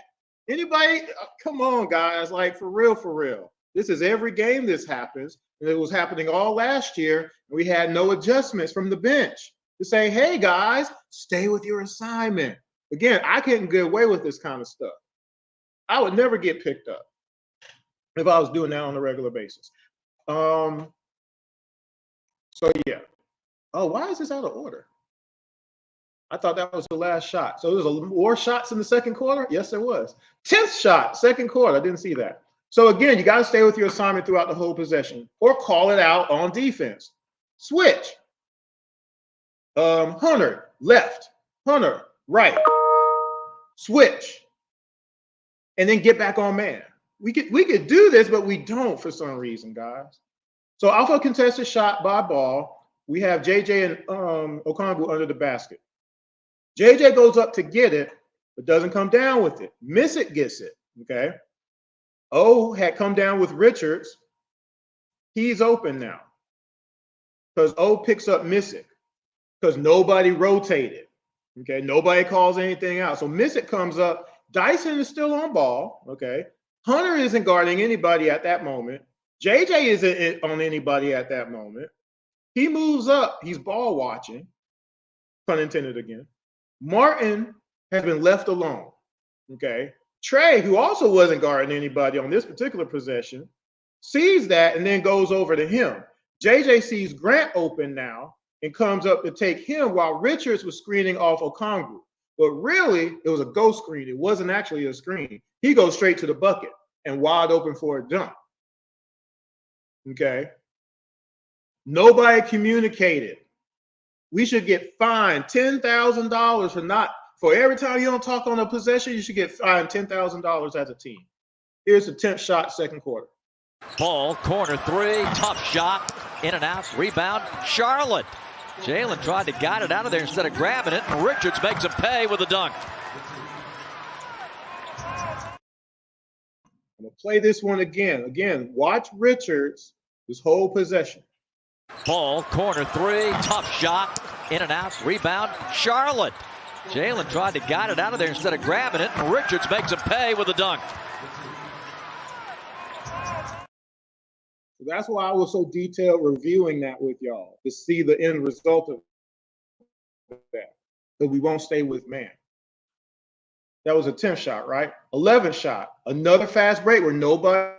Speaker 1: Anybody? Come on, guys. Like, for real, for real. This is every game this happens. And it was happening all last year. And we had no adjustments from the bench to say, hey, guys, stay with your assignment. Again, I couldn't get away with this kind of stuff. I would never get picked up if I was doing that on a regular basis. So, yeah. Oh, why is this out of order? I thought that was the last shot. So, there's more shots in the second quarter? Yes, there was. 10th shot, second quarter. I didn't see that. So, again, you got to stay with your assignment throughout the whole possession or call it out on defense. Switch. Hunter, left. Hunter, right. Switch. And then get back on man. We could do this, but we don't for some reason, guys. So off a contested shot by Ball, we have JJ and Okongwu under the basket. JJ goes up to get it, but doesn't come down with it. Missick gets it, okay? O had come down with Richards. He's open now because O picks up Missick because nobody rotated, okay? Nobody calls anything out. So Missick comes up. Dyson is still on Ball, okay? Hunter isn't guarding anybody at that moment. JJ isn't on anybody at that moment. He moves up. He's ball watching. Pun intended again. Martin has been left alone. Okay. Trae, who also wasn't guarding anybody on this particular possession, sees that and then goes over to him. JJ sees Grant open now and comes up to take him while Richards was screening off Okongwu. But really, it was a ghost screen. It wasn't actually a screen. He goes straight to the bucket and wide open for a dunk. Okay. Nobody communicated. We should get fined $10,000 for every time you don't talk on a possession, you should get fined $10,000 as a team. Here's the 10th shot, second quarter.
Speaker 2: Ball, corner three, tough shot, in and out, rebound, Charlotte. Jalen tried to guide it out of there instead of grabbing it, and Richards makes him pay with a dunk.
Speaker 1: I'm going to play this one again. Again, watch Richards this whole possession.
Speaker 2: Ball, corner three, tough shot, in and out, rebound, Charlotte. Jalen tried to guide it out of there instead of grabbing it, and Richards makes him pay with a dunk.
Speaker 1: So that's why I was so detailed reviewing that with y'all, to see the end result of that. But we won't stay with man. That was a 10th shot, right? 11th shot, another fast break where nobody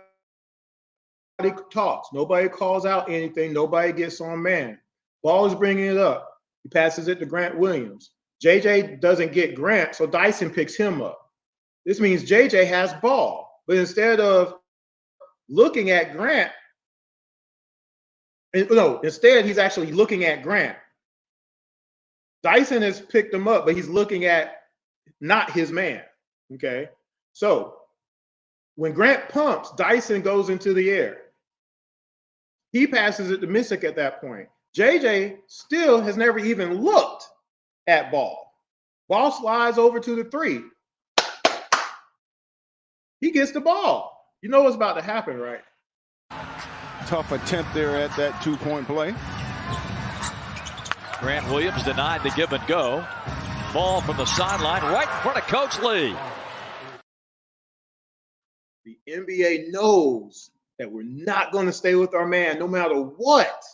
Speaker 1: talks, nobody calls out anything, nobody gets on man. Ball is bringing it up. He passes it to Grant Williams. JJ doesn't get Grant, so Dyson picks him up. This means JJ has ball, but instead of looking at Grant, instead he's actually looking at Grant. Dyson has picked him up, but he's looking at not his man, okay? So when Grant pumps, Dyson goes into the air. He passes it to Missick at that point. JJ still has never even looked at Ball. Ball slides over to the three. He gets the ball. You know what's about to happen, right?
Speaker 3: Tough attempt there at that two-point play.
Speaker 2: Grant Williams denied the give and go. Ball from the sideline right in front of Coach Lee.
Speaker 1: The NBA knows that we're not going to stay with our man no matter what.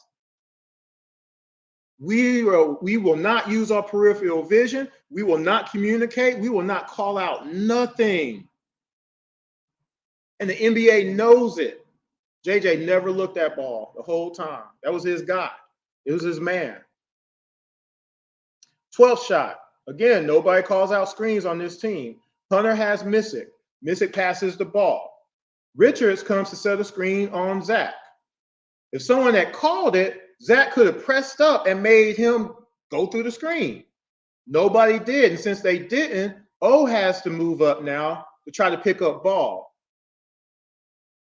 Speaker 1: We will not use our peripheral vision. We will not communicate. We will not call out nothing. And the NBA knows it. JJ never looked at Ball the whole time. That was his guy. It was his man. 12th shot. Again, nobody calls out screens on this team. Hunter has Missick. Missick passes the ball. Richards comes to set a screen on Zach. If someone had called it, Zach could have pressed up and made him go through the screen. Nobody did. And since they didn't, O has to move up now to try to pick up ball.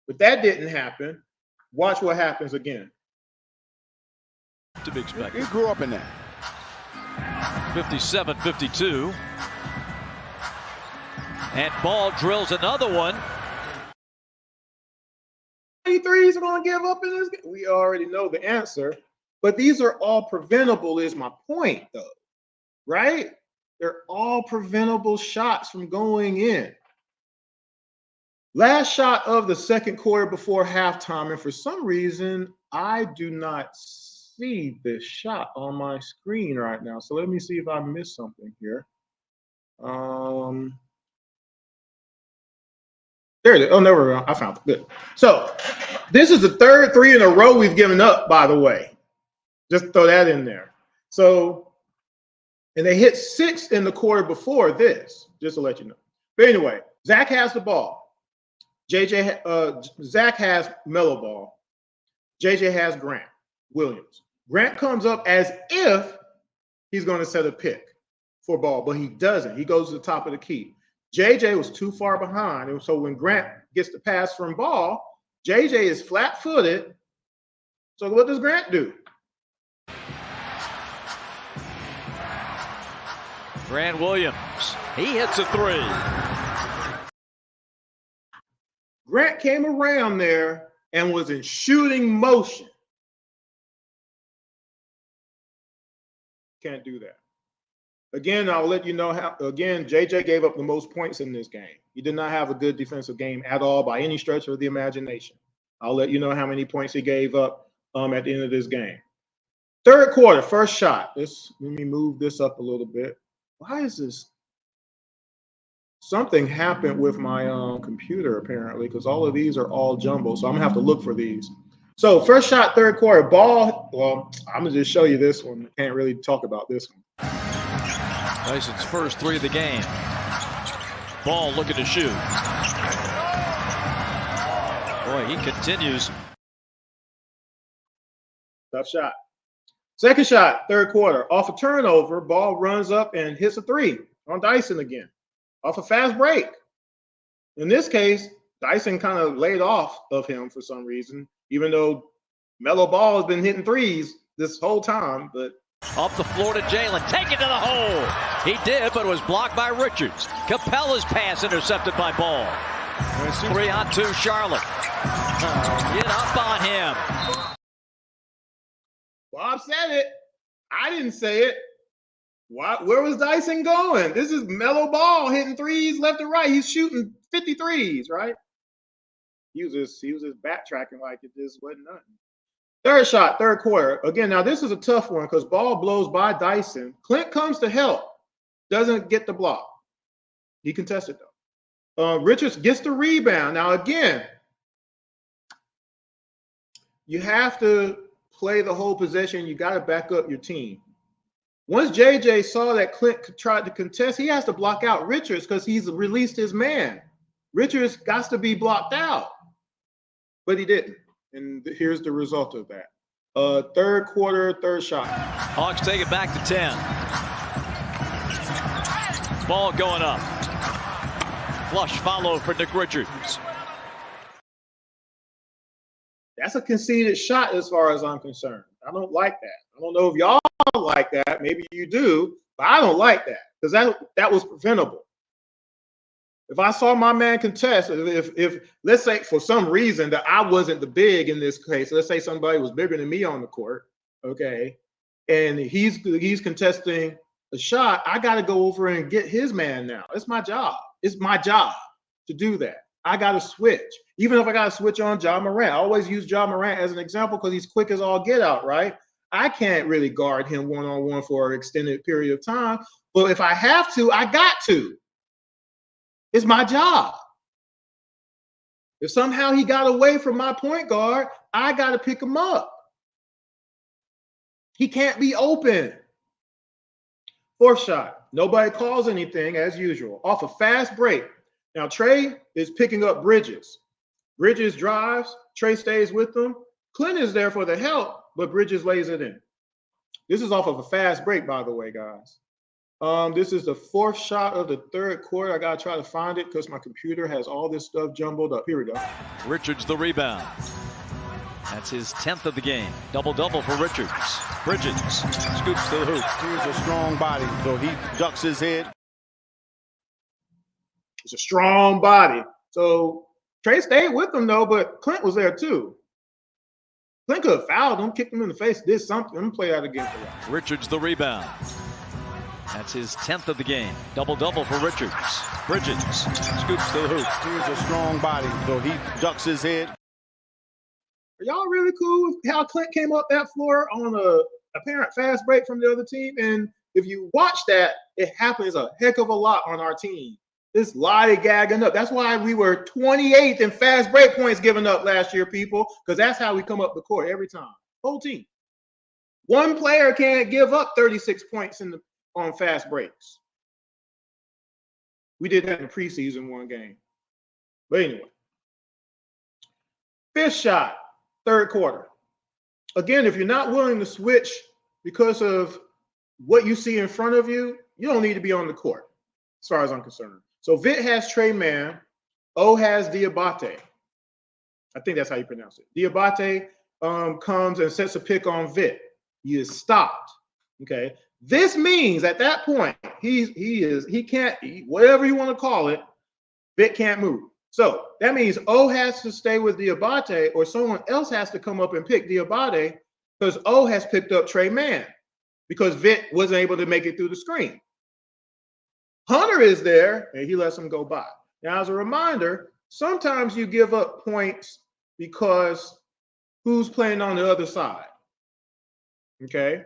Speaker 1: But that didn't happen. Watch what happens again.
Speaker 2: To be expected.
Speaker 3: He grew up in that.
Speaker 2: 57-52. And Ball drills another one.
Speaker 1: How many threes are going to give up in this game? We already know the answer. But these are all preventable is my point, though. Right? They're all preventable shots from going in. Last shot of the second quarter before halftime. And for some reason, I do not see this shot on my screen right now. So let me see if I missed something here. There it is. Oh, never mind. I found it. Good. So this is the third three in a row we've given up, by the way. Just throw that in there. So, and they hit 6 in the quarter before this, just to let you know. But anyway, Zach has the ball. Zach has Melo ball. JJ has Grant Williams. Grant comes up as if he's going to set a pick for ball, but he doesn't. He goes to the top of the key. JJ was too far behind, and so when Grant gets the pass from ball, JJ is flat-footed. So what does Grant do?
Speaker 2: Grant Williams, he hits a three.
Speaker 1: Grant came around there and was in shooting motion. Can't do that. Again, I'll let you know how, again, JJ gave up the most points in this game. He did not have a good defensive game at all by any stretch of the imagination. I'll let you know how many points he gave up at the end of this game. Third quarter, first shot. Let me move this up a little bit. Why is this? Something happened with my computer, apparently, because all of these are all jumbo, so I'm going to have to look for these. So first shot, third quarter, ball. Well, I'm going to just show you this one. I can't really talk about this one.
Speaker 2: Dyson's first three of the game. Ball looking to shoot. Boy, he continues.
Speaker 1: Tough shot. Second shot, third quarter. Off a turnover, ball runs up and hits a three on Dyson again. Off a fast break. In this case, Dyson kind of laid off of him for some reason, even though Melo Ball has been hitting threes this whole time. But
Speaker 2: off the floor to Jalen. Take it to the hole. He did, but it was blocked by Richards. Capella's pass intercepted by Ball. 3-on-2 Charlotte. Get up on him.
Speaker 1: Bob said it. I didn't say it. Where was Dyson going? This is Melo Ball hitting threes left and right. He's shooting 50 threes, right? He was just backtracking like it just wasn't nothing. Third shot, third quarter. Again, now this is a tough one because ball blows by Dyson. Clint comes to help. Doesn't get the block. He contested, though. Richards gets the rebound. Now, again, you have to play the whole possession. You got to back up your team. Once JJ saw that Clint tried to contest, he has to block out Richards because he's released his man. Richards got to be blocked out, but he didn't. And here's the result of that. Third quarter, third shot.
Speaker 2: Hawks take it back to 10. Ball going up. Flush follow for Nick Richards.
Speaker 1: That's a conceded shot as far as I'm concerned. I don't like that. I don't know if y'all like that. Maybe you do, but I don't like that because that was preventable. If I saw my man contest, if let's say for some reason that I wasn't the big in this case, let's say somebody was bigger than me on the court, okay, and he's contesting a shot, I got to go over and get his man now. It's my job. It's my job to do that. I got to switch. Even if I got to switch on Ja Morant. I always use Ja Morant as an example because he's quick as all get out, right? I can't really guard him one-on-one for an extended period of time. But if I have to, I got to. It's my job. If somehow he got away from my point guard, I got to pick him up. He can't be open. Fourth shot. Nobody calls anything as usual. Off a fast break. Now, Trae is picking up Bridges. Bridges drives. Trae stays with them. Clint is there for the help, but Bridges lays it in. This is off of a fast break, by the way, guys. This is the fourth shot of the third quarter. I got to try to find it because my computer has all this stuff jumbled up. Here we go.
Speaker 2: Richards the rebound. That's his 10th of the game. Double-double for Richards. Bridges scoops to the hoop.
Speaker 3: Here's a strong body, so he ducks his head.
Speaker 1: It's a strong body. So Trae stayed with him, though, but Clint was there, too. Clint could have fouled him, kicked him in the face, did something. Let me play that again for you.
Speaker 2: Richards the rebound. That's his 10th of the game. Double-double for Richards. Bridges scoops to the hoop.
Speaker 3: Here's a strong body, so he ducks his head.
Speaker 1: Are y'all really cool with how Clint came up that floor on a apparent fast break from the other team? And if you watch that, it happens a heck of a lot on our team. This lollygagging up. That's why we were 28th in fast break points given up last year, people, because that's how we come up the court every time. Whole team. One player can't give up 36 points on fast breaks. We did that in the preseason one game. But anyway. Fifth shot. Third quarter. Again, if you're not willing to switch because of what you see in front of you, you don't need to be on the court, as far as I'm concerned. So Vit has Trae Mann. O has Diabate. I think that's how you pronounce it. Diabate comes and sets a pick on Vit. He is stopped. Okay. This means at that point, he can't, whatever you want to call it, Vit can't move. So that means O has to stay with Diabate, or someone else has to come up and pick Diabate because O has picked up Trae Mann because Vit wasn't able to make it through the screen. Hunter is there, and he lets him go by. Now, as a reminder, sometimes you give up points because who's playing on the other side, okay?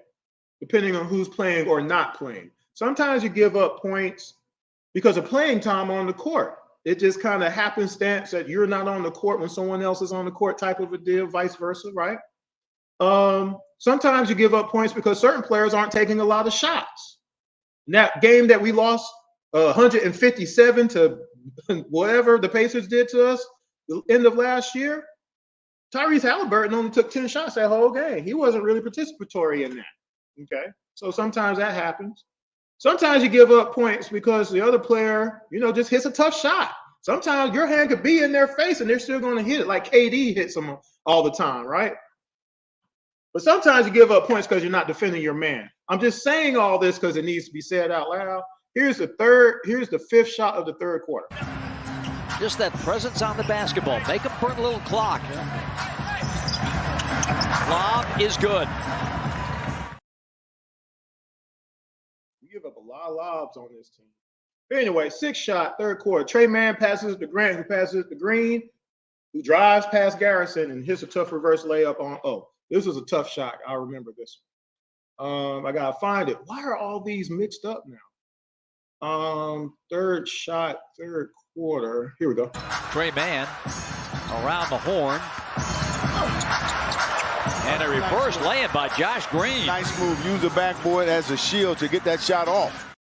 Speaker 1: Depending on who's playing or not playing. Sometimes you give up points because of playing time on the court. It just kind of happenstance that you're not on the court when someone else is on the court type of a deal, vice versa, right? Sometimes you give up points because certain players aren't taking a lot of shots. In that game that we lost 157 to whatever the Pacers did to us the end of last year, Tyrese Halliburton only took 10 shots that whole game. He wasn't really participatory in that, okay? So sometimes that happens. Sometimes you give up points because the other player, just hits a tough shot. Sometimes your hand could be in their face and they're still going to hit it, like KD hits them all the time, right? But sometimes you give up points because you're not defending your man. I'm just saying all this because it needs to be said out loud. Here's the fifth shot of the third quarter.
Speaker 2: Just that presence on the basketball. Make him burn a little clock. Lob is good.
Speaker 1: Give up a lot of lobs on this team. But anyway, sixth shot, third quarter. Trae Mann passes to Grant, who passes to Green, who drives past Garrison and hits a tough reverse layup on O. This was a tough shot. I remember this. I gotta find it. Why are all these mixed up now? Third shot, third quarter. Here we go.
Speaker 2: Trae Mann around the horn. And a reverse layup by Josh Green.
Speaker 3: Nice move. Use the backboard as a shield to get that shot off.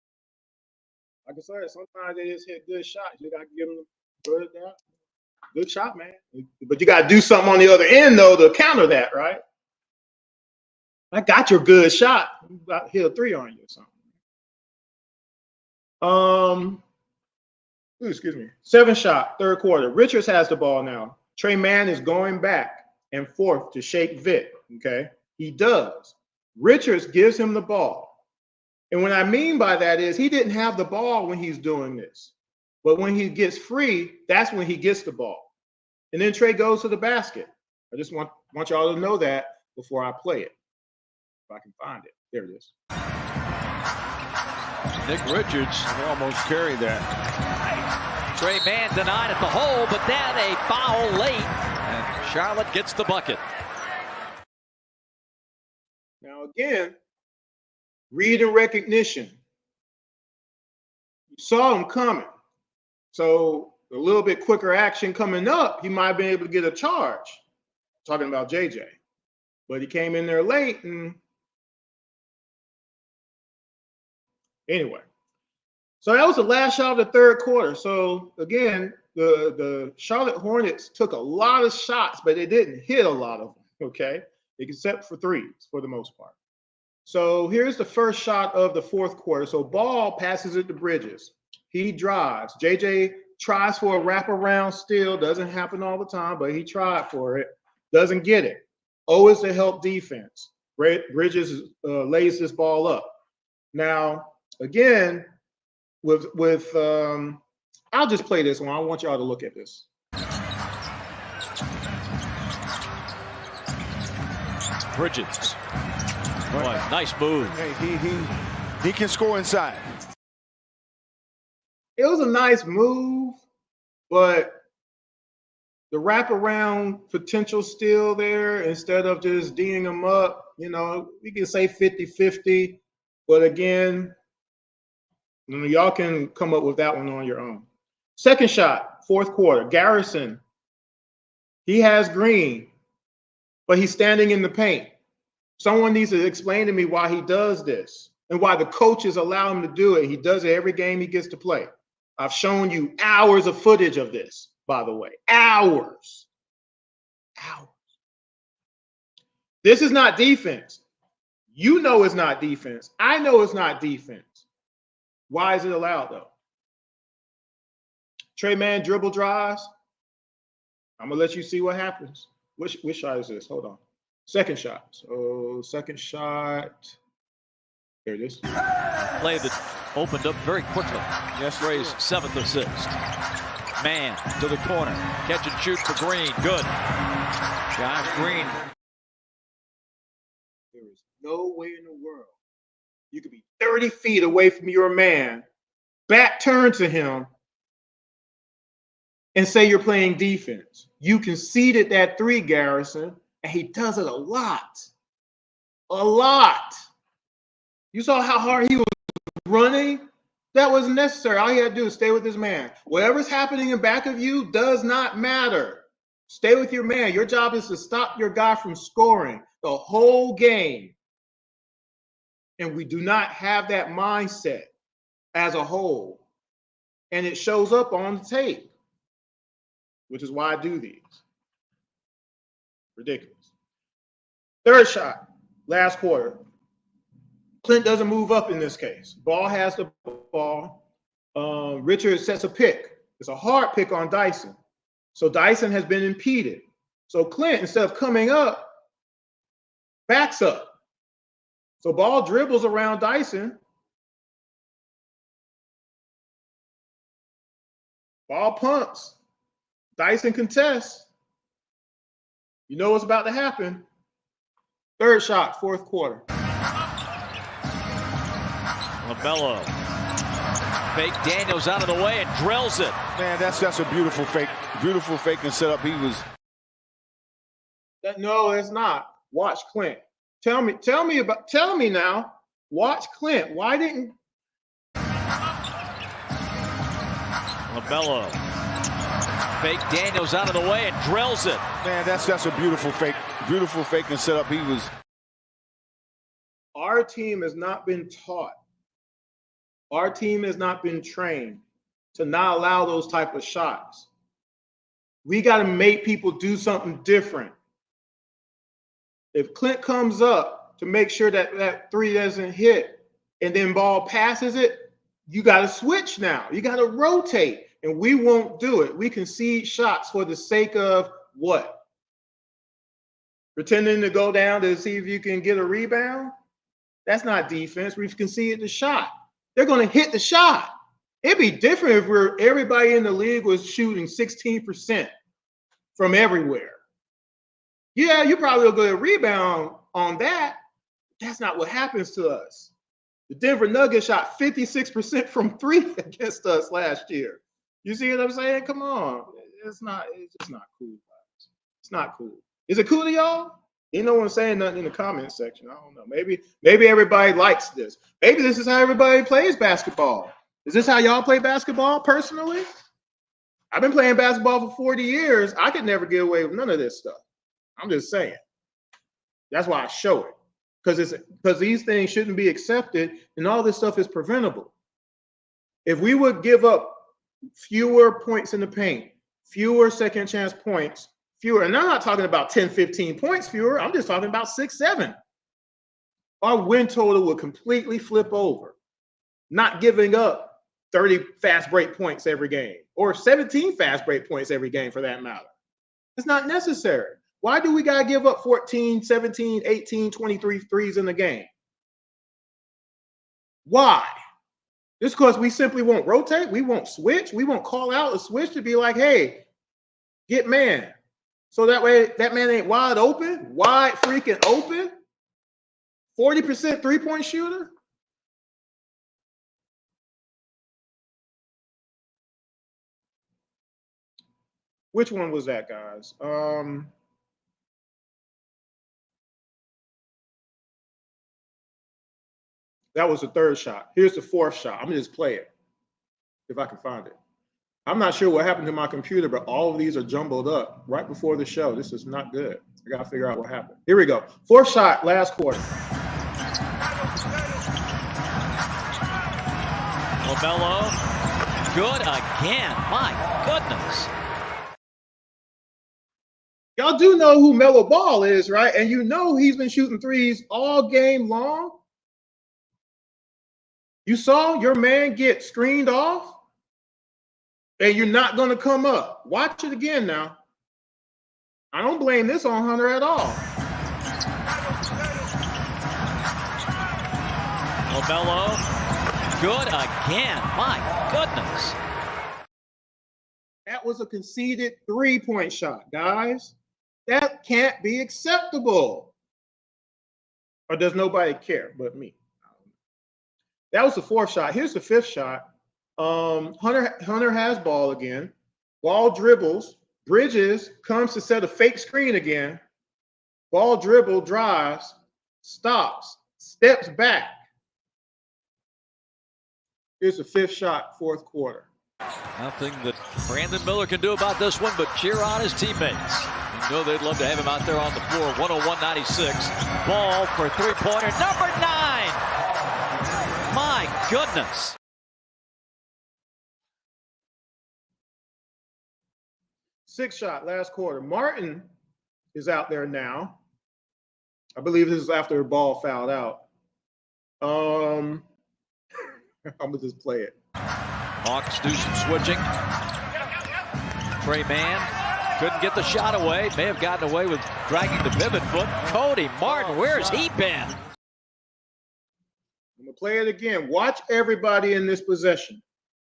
Speaker 1: Like I said, sometimes they just hit good shots. You got to give them good shot, man. But you got to do something on the other end, though, to counter that, right? I got your good shot. I hit a three on you or something. Excuse me. Seventh shot, third quarter. Richards has the ball now. Trae Mann is going back and forth to shake Vit, okay? He does. Richards gives him the ball. And what I mean by that is he didn't have the ball when he's doing this. But when he gets free, that's when he gets the ball. And then Trae goes to the basket. I just want y'all to know that before I play it. If I can find it. There it is.
Speaker 2: Nick Richards.
Speaker 3: They almost carried that.
Speaker 2: Trae Mann denied at the hole, but then a foul late. And Charlotte gets the bucket.
Speaker 1: Now again, read and recognition. You saw him coming. So a little bit quicker action coming up, he might have been able to get a charge. Talking about JJ. But he came in there late and Anyway, so that was the last shot of the third quarter. So again, the Charlotte Hornets took a lot of shots, but they didn't hit a lot of them, okay? Except for threes for the most part. So here's the first shot of the fourth quarter. So Ball passes it to Bridges. He drives. JJ tries for a wraparound steal. Doesn't happen all the time, but he tried for it. Doesn't get it. O is to help defense. Bridges lays this ball up. Now, again, with I'll just play this one. I want y'all to look at this.
Speaker 2: Bridges. Boy, nice move.
Speaker 3: Hey, he can score inside.
Speaker 1: It was a nice move, but the wraparound potential still there instead of just D'ing them up. You know, we can say 50-50, but again, y'all can come up with that one on your own. Second shot, fourth quarter. Garrison, he has Green, but he's standing in the paint. Someone needs to explain to me why he does this and why the coaches allow him to do it. He does it every game he gets to play. I've shown you hours of footage of this, by the way. Hours. This is not defense. You know it's not defense. I know it's not defense. Why is it allowed, though? Trae man dribble drives. I'm going to let you see what happens. Which shot is this? Hold on. Second shot. So second shot. There it is.
Speaker 2: Play that opened up very quickly. Yes, Trae's seventh assist. Man to the corner. Catch and shoot for Green. Good. Josh Green.
Speaker 1: There is no way in the world you could be 30 feet away from your man, back turned to him, and say you're playing defense. You conceded that three, Garrison, and he does it a lot. A lot. You saw how hard he was running? That wasn't necessary. All he had to do is stay with his man. Whatever's happening in back of you does not matter. Stay with your man. Your job is to stop your guy from scoring the whole game. And we do not have that mindset as a whole. And it shows up on the tape, which is why I do these. Ridiculous. Third shot, last quarter. Clint doesn't move up in this case. Ball has the ball. Richard sets a pick. It's a hard pick on Dyson. So Dyson has been impeded. So Clint, instead of coming up, backs up. So Ball dribbles around Dyson. Ball pumps. Dyson contests. You know what's about to happen. Third shot, fourth quarter.
Speaker 2: Melo. Fake Daniels out of the way and drills it.
Speaker 3: Man, that's a beautiful fake. Beautiful fake and setup. He was.
Speaker 1: No, it's not. Watch Clint. Tell me now. Watch Clint. Why didn't
Speaker 2: Melo. Fake Daniels out of the way and drills it.
Speaker 3: Man, that's a beautiful fake. Beautiful fake and setup. He was.
Speaker 1: Our team has not been taught. Our team has not been trained to not allow those type of shots. We got to make people do something different. If Clint comes up to make sure that three doesn't hit and then Ball passes it, you got to switch now. You got to rotate, and we won't do it. We concede shots for the sake of what? Pretending to go down to see if you can get a rebound? That's not defense. We've conceded the shot. They're going to hit the shot. It'd be different if everybody in the league was shooting 16% from everywhere. Yeah, you probably will get a rebound on that. That's not what happens to us. The Denver Nuggets shot 56% from three against us last year. You see what I'm saying? Come on. It's just not cool, guys. It's not cool. Is it cool to y'all? You know what I'm saying? Nothing in the comment section. I don't know. Maybe everybody likes this. Maybe this is how everybody plays basketball. Is this how y'all play basketball personally? I've been playing basketball for 40 years. I could never get away with none of this stuff. I'm just saying. That's why I show it. because these things shouldn't be accepted, and all this stuff is preventable. If we would give up fewer points in the paint, fewer second chance points, fewer, and I'm not talking about 10, 15 points fewer, I'm just talking about 6, 7. Our win total would completely flip over. Not giving up 30 fast break points every game, or 17 fast break points every game for that matter. It's not necessary. Why do we got to give up 14, 17, 18, 23 threes in the game? Why? Just because we simply won't rotate, we won't switch, we won't call out a switch to be like, hey, get man. So that way that man ain't wide freaking open. 40% three-point shooter. Which one was that, guys? That was the third shot. Here's the fourth shot. I'm gonna just play it if I can find it. I'm not sure what happened to my computer, but all of these are jumbled up right before the show. This is not good. I gotta figure out what happened. Here we go. Fourth shot, last quarter.
Speaker 2: Melo, good again. My goodness.
Speaker 1: Y'all do know who Melo Ball is, right? And you know he's been shooting threes all game long. You saw your man get screened off, and you're not going to come up. Watch it again now. I don't blame this on Hunter at all.
Speaker 2: Melo, good again. My goodness.
Speaker 1: That was a conceded three-point shot, guys. That can't be acceptable. Or does nobody care but me? That was the fourth shot. Here's the fifth shot. Hunter has ball again. Ball dribbles. Bridges comes to set a fake screen again. Ball dribble, drives, stops, steps back. Here's the fifth shot, fourth quarter.
Speaker 2: Nothing that Brandon Miller can do about this one but cheer on his teammates. You know they'd love to have him out there on the floor. 101-96. Ball for three-pointer, number 9. My goodness.
Speaker 1: Sixth shot, last quarter. Martin is out there now. I believe this is after the ball fouled out. I'm going to just play it.
Speaker 2: Hawks do some switching. Trae man couldn't get the shot away. May have gotten away with dragging the pivot foot. Cody Martin, where's he been?
Speaker 1: I'm going to play it again. Watch everybody in this possession.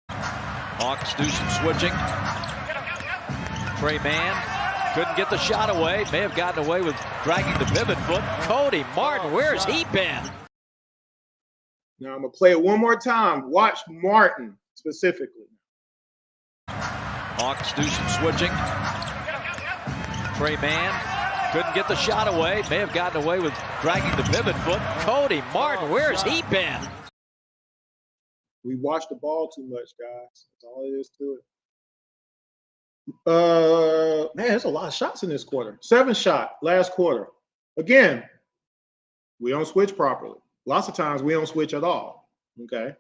Speaker 2: Hawks do some switching. Trae man couldn't get the shot away. May have gotten away with dragging the pivot foot. Cody Martin, where's he been?
Speaker 1: Now I'm going to play it one more time. Watch Martin specifically.
Speaker 2: Hawks do some switching. Trae man couldn't get the shot away. May have gotten away with dragging the pivot foot. Cody Martin, where's he been?
Speaker 1: We watch the ball too much, guys. That's all it is to it. Man, there's a lot of shots in this quarter. 7th shot, last quarter. Again, we don't switch properly. Lots of times we don't switch at all, okay?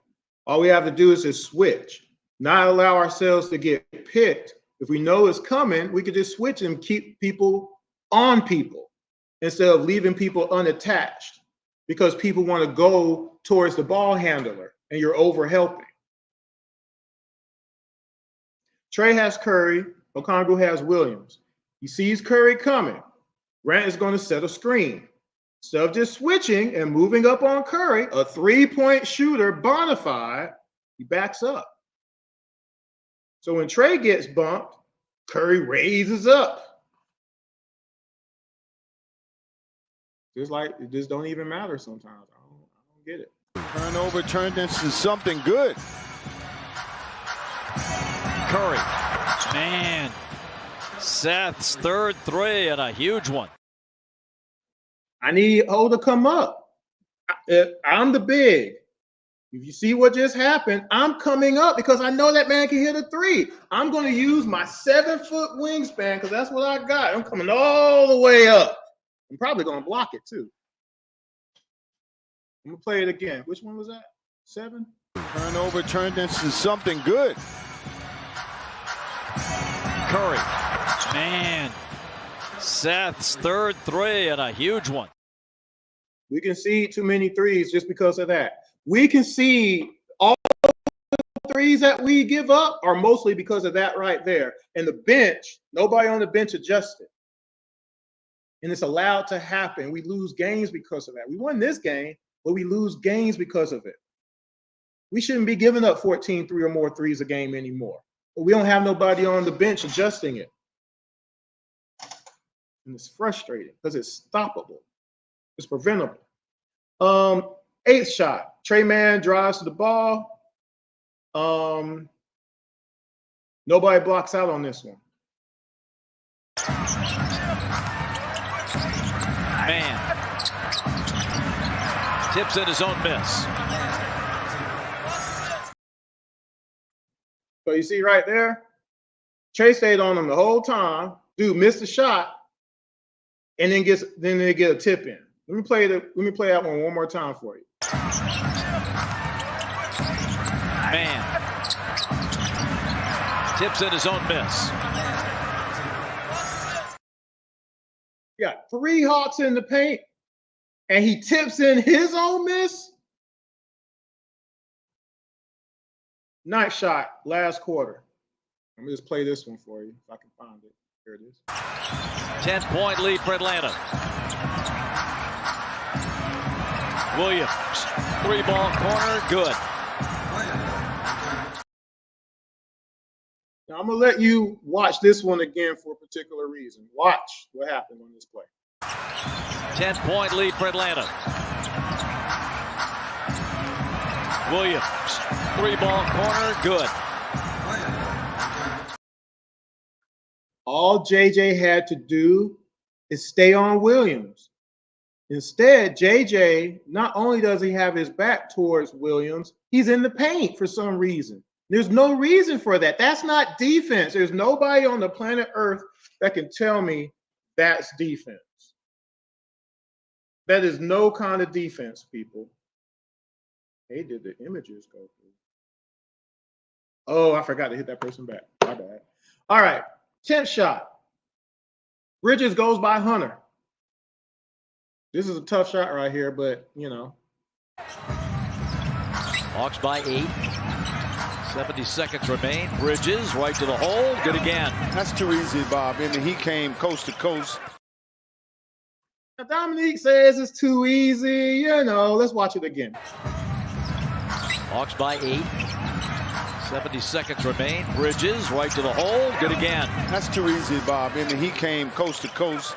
Speaker 1: All we have to do is just switch, not allow ourselves to get picked. If we know it's coming, we could just switch and keep people on people instead of leaving people unattached because people want to go towards the ball handler and you're over helping. Trae has Curry, Okongwu has Williams. He sees Curry coming. Grant is going to set a screen. Instead of just switching and moving up on Curry, a three-point shooter, bona fide, he backs up. So when Trae gets bumped, Curry raises up. Just like it just don't even matter sometimes. I don't get it.
Speaker 3: Turnover turned into something good.
Speaker 2: Curry, man, Seth's third three and a huge one.
Speaker 1: I need O to come up. I'm the big. If you see what just happened, I'm coming up because I know that man can hit a three. I'm going to use my 7-foot wingspan because that's what I got. I'm coming all the way up. I'm probably going to block it too. I'm going to play it again. Which one was that? 7?
Speaker 3: Turnover turned into something good.
Speaker 2: Curry. Man. Seth's third three and a huge one.
Speaker 1: We concede too many threes just because of that. We concede all threes that we give up are mostly because of that right there. And the bench, nobody on the bench adjusted. And it's allowed to happen. We lose games because of that. We won this game, but we lose games because of it. We shouldn't be giving up 14 3 or more threes a game anymore. But we don't have nobody on the bench adjusting it. And it's frustrating because it's stoppable. It's preventable. 8th shot. Trae Man drives to the ball. Nobody blocks out on this one.
Speaker 2: Man. Tips in his own miss.
Speaker 1: So you see right there, Trae stayed on him the whole time. Dude missed the shot, and then they get a tip in. Let me play that one more time for you.
Speaker 2: Man. Tips in his own miss.
Speaker 1: You got 3 Hawks in the paint, and he tips in his own miss. Nice shot, last quarter. Let me just play this one for you if I can find it. Here it is.
Speaker 2: 10-point lead for Atlanta. Williams, 3-ball corner, good.
Speaker 1: Now I'm gonna let you watch this one again for a particular reason. Watch what happened on this play.
Speaker 2: 10-point lead for Atlanta. Williams, 3-ball corner, good.
Speaker 1: All JJ had to do is stay on Williams. Instead, JJ, not only does he have his back towards Williams, he's in the paint for some reason. There's no reason for that. That's not defense. There's nobody on the planet Earth that can tell me that's defense. That is no kind of defense, people. Hey, did the images go through? Oh, I forgot to hit that person back. My bad. All right, 10th shot. Bridges goes by Hunter. This is a tough shot right here, but, you know.
Speaker 2: Hawks by 8. 70 seconds remain. Bridges right to the hole. Good again.
Speaker 3: That's too easy, Bob. I mean, he came coast to coast.
Speaker 1: Now, Dominique says it's too easy. You know, let's watch it again.
Speaker 2: Hawks by 8. 70 seconds remain. Bridges right to the hole. Good again.
Speaker 3: That's too easy, Bob. I mean, he came coast to coast.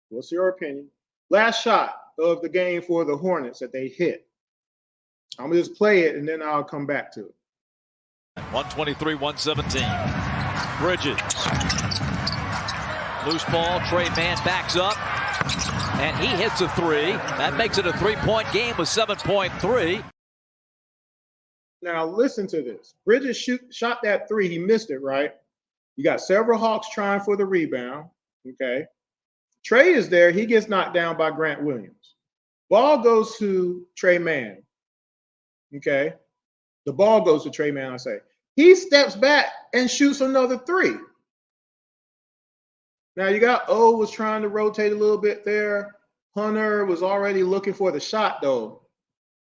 Speaker 1: What's your opinion? Last shot of the game for the Hornets that they hit. I'm going to just play it, and then I'll come back to it.
Speaker 2: 123-117. Bridges. Loose ball. Trae Man backs up. And he hits a 3. That makes it a 3-point game with 7.3.
Speaker 1: Now, listen to this. Bridges shot that 3. He missed it, right? You got several Hawks trying for the rebound, okay? Trae is there. He gets knocked down by Grant Williams. Ball goes to Trae Man. Okay. The ball goes to Trae Man, I say. He steps back and shoots another 3. Now you got O was trying to rotate a little bit there. Hunter was already looking for the shot, though.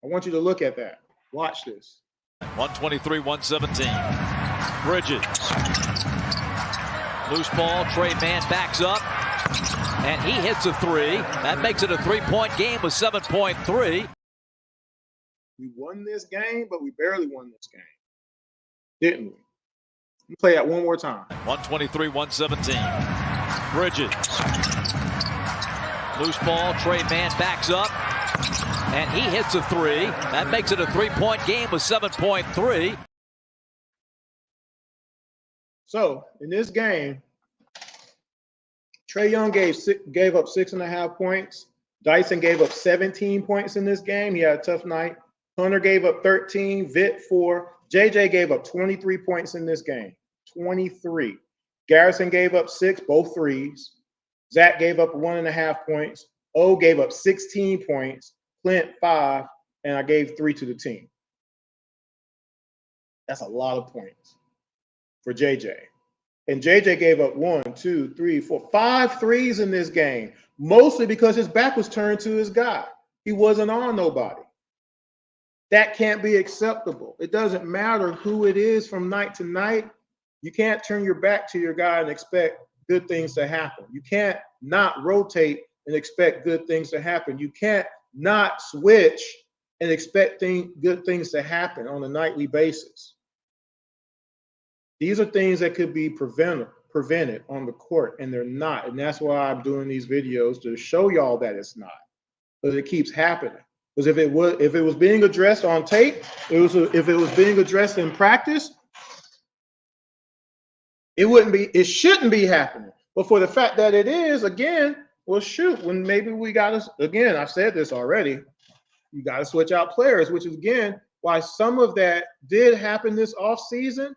Speaker 1: I want you to look at that. Watch this.
Speaker 2: 123-117. Bridges. Loose ball. Trae Man backs up. And he hits a 3. That makes it a 3-point game with 7.3.
Speaker 1: We won this game, but we barely won this game. Didn't we? Let me play that one more time.
Speaker 2: 123-117. Bridges. Loose ball. Trae Man backs up. And he hits a 3. That makes it a 3-point game with 7.3.
Speaker 1: So, in this game, Trae Young gave up 6.5 points. Dyson gave up 17 points in this game. He had a tough night. Hunter gave up 13, Vitt 4. JJ gave up 23 points in this game. 23. Garrison gave up 6, both threes. Zach gave up 1.5 points. O gave up 16 points, Clint 5, and I gave 3 to the team. That's a lot of points for JJ. And JJ gave up 1, 2, 3, 4, 5 threes in this game, mostly because his back was turned to his guy. He wasn't on nobody. That can't be acceptable. It doesn't matter who it is from night to night. You can't turn your back to your guy and expect good things to happen. You can't not rotate and expect good things to happen. You can't not switch and expect good things to happen on a nightly basis. These are things that could be prevented on the court, and they're not. And that's why I'm doing these videos, to show y'all that it's not, because it keeps happening. Because if it was being addressed on tape, if it was being addressed in practice, it shouldn't be happening. But for the fact that it is, again, well, shoot, when maybe we got to, again, I've said this already, you got to switch out players, which is, again, why some of that did happen this offseason.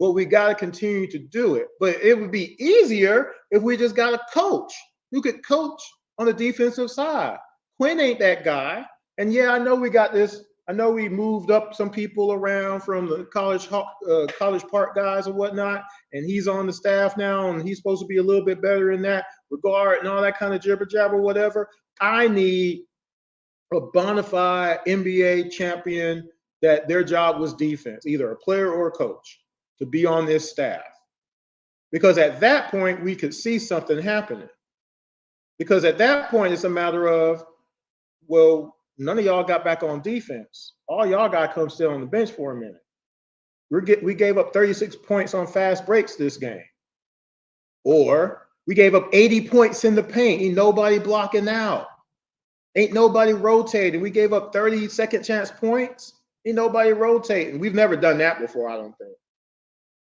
Speaker 1: But we got to continue to do it. But it would be easier if we just got a coach who could coach on the defensive side. Quinn ain't that guy. And yeah, I know we got this. I know we moved up some people around from the College Park guys and whatnot, and he's on the staff now, and he's supposed to be a little bit better in that regard and all that kind of jibber jabber, whatever. I need a bona fide NBA champion that their job was defense, either a player or a coach, to be on this staff. Because at that point, we could see something happening. Because at that point, it's a matter of, well, none of y'all got back on defense. All y'all got to come sit on the bench for a minute. We gave up 36 points on fast breaks this game. Or we gave up 80 points in the paint. Ain't nobody blocking out. Ain't nobody rotating. We gave up 30 second chance points. Ain't nobody rotating. We've never done that before, I don't think.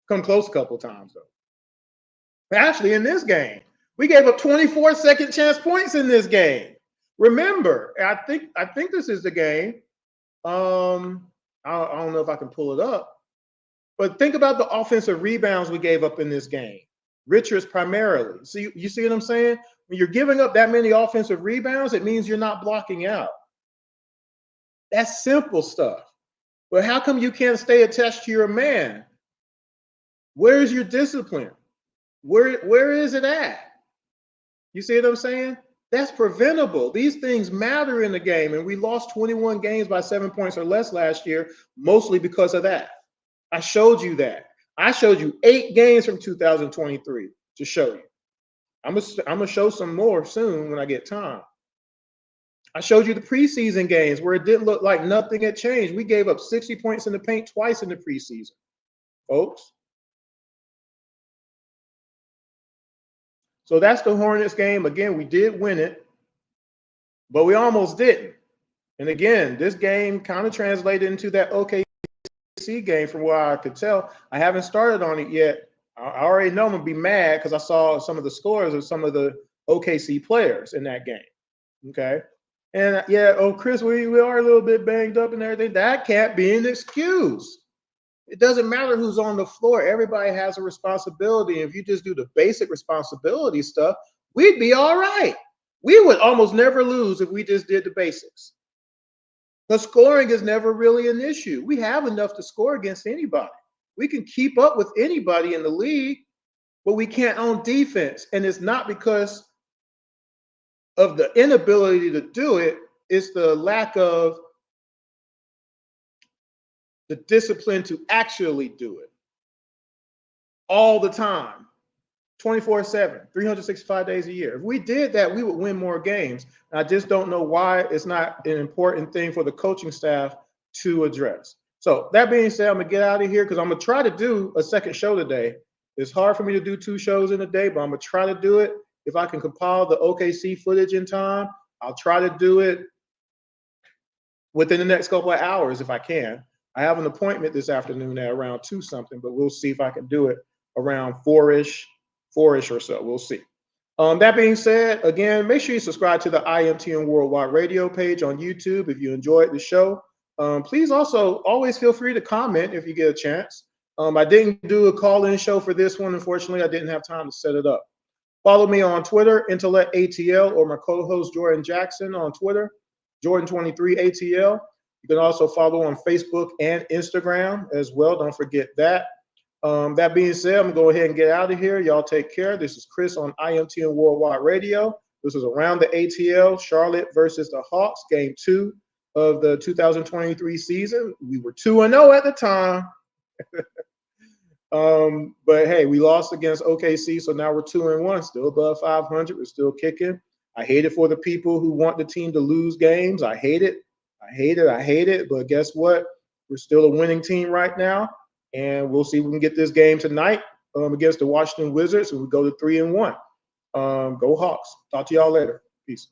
Speaker 1: Come close a couple times, though. Actually, in this game, we gave up 24 second chance points in this game. Remember, I think this is the game. I don't know if I can pull it up, but think about the offensive rebounds we gave up in this game. Richards primarily. See, you see what I'm saying? When you're giving up that many offensive rebounds, it means you're not blocking out. That's simple stuff. But how come you can't stay attached to your man? Where's your discipline? Where is it at? You see what I'm saying? That's preventable. These things matter in the game, and we lost 21 games by 7 points or less last year, mostly because of that. I showed you that. I showed you 8 games from 2023 to show you. I'm gonna show some more soon when I get time. I showed you the preseason games where it didn't look like nothing had changed. We gave up 60 points in the paint twice in the preseason, folks. So that's the Hornets game. Again, we did win it, but we almost didn't. And again, this game kind of translated into that OKC game from what I could tell. I haven't started on it yet. I already know I'm going to be mad because I saw some of the scores of some of the OKC players in that game. Okay. And yeah, Chris, we are a little bit banged up and everything. That can't be an excuse. It doesn't matter who's on the floor. Everybody has a responsibility. If you just do the basic responsibility stuff, we'd be all right. We would almost never lose if we just did the basics. The scoring is never really an issue. We have enough to score against anybody. We can keep up with anybody in the league, but we can't on defense. And it's not because of the inability to do it. It's the lack of the discipline to actually do it all the time, 24/7, 365 days a year. If we did that, we would win more games. I just don't know why it's not an important thing for the coaching staff to address. So that being said, I'm going to get out of here because I'm going to try to do a second show today. It's hard for me to do 2 shows in a day, but I'm going to try to do it. If I can compile the OKC footage in time, I'll try to do it within the next couple of hours if I can. I have an appointment this afternoon at around 2 something, but we'll see if I can do it around 4-ish or so. We'll see. That being said, again, make sure you subscribe to the IMTN Worldwide Radio page on YouTube if you enjoyed the show. Please also always feel free to comment if you get a chance. I didn't do a call-in show for this one. Unfortunately, I didn't have time to set it up. Follow me on Twitter, Intellect ATL, or my co-host Jordan Jackson on Twitter, Jordan23 ATL. You can also follow on Facebook and Instagram as well. Don't forget that. That being said, I'm going to go ahead and get out of here. Y'all take care. This is Chris on IMTN Worldwide Radio. This is Around the ATL, Charlotte versus the Hawks, Game 2 of the 2023 season. We were 2-0 at the time. But hey, we lost against OKC, so now we're 2-1, still above 500. We're still kicking. I hate it for the people who want the team to lose games. I hate it. I hate it. I hate it. But guess what? We're still a winning team right now, and we'll see if we can get this game tonight against the Washington Wizards, and we go to 3-1. Go Hawks. Talk to y'all later. Peace.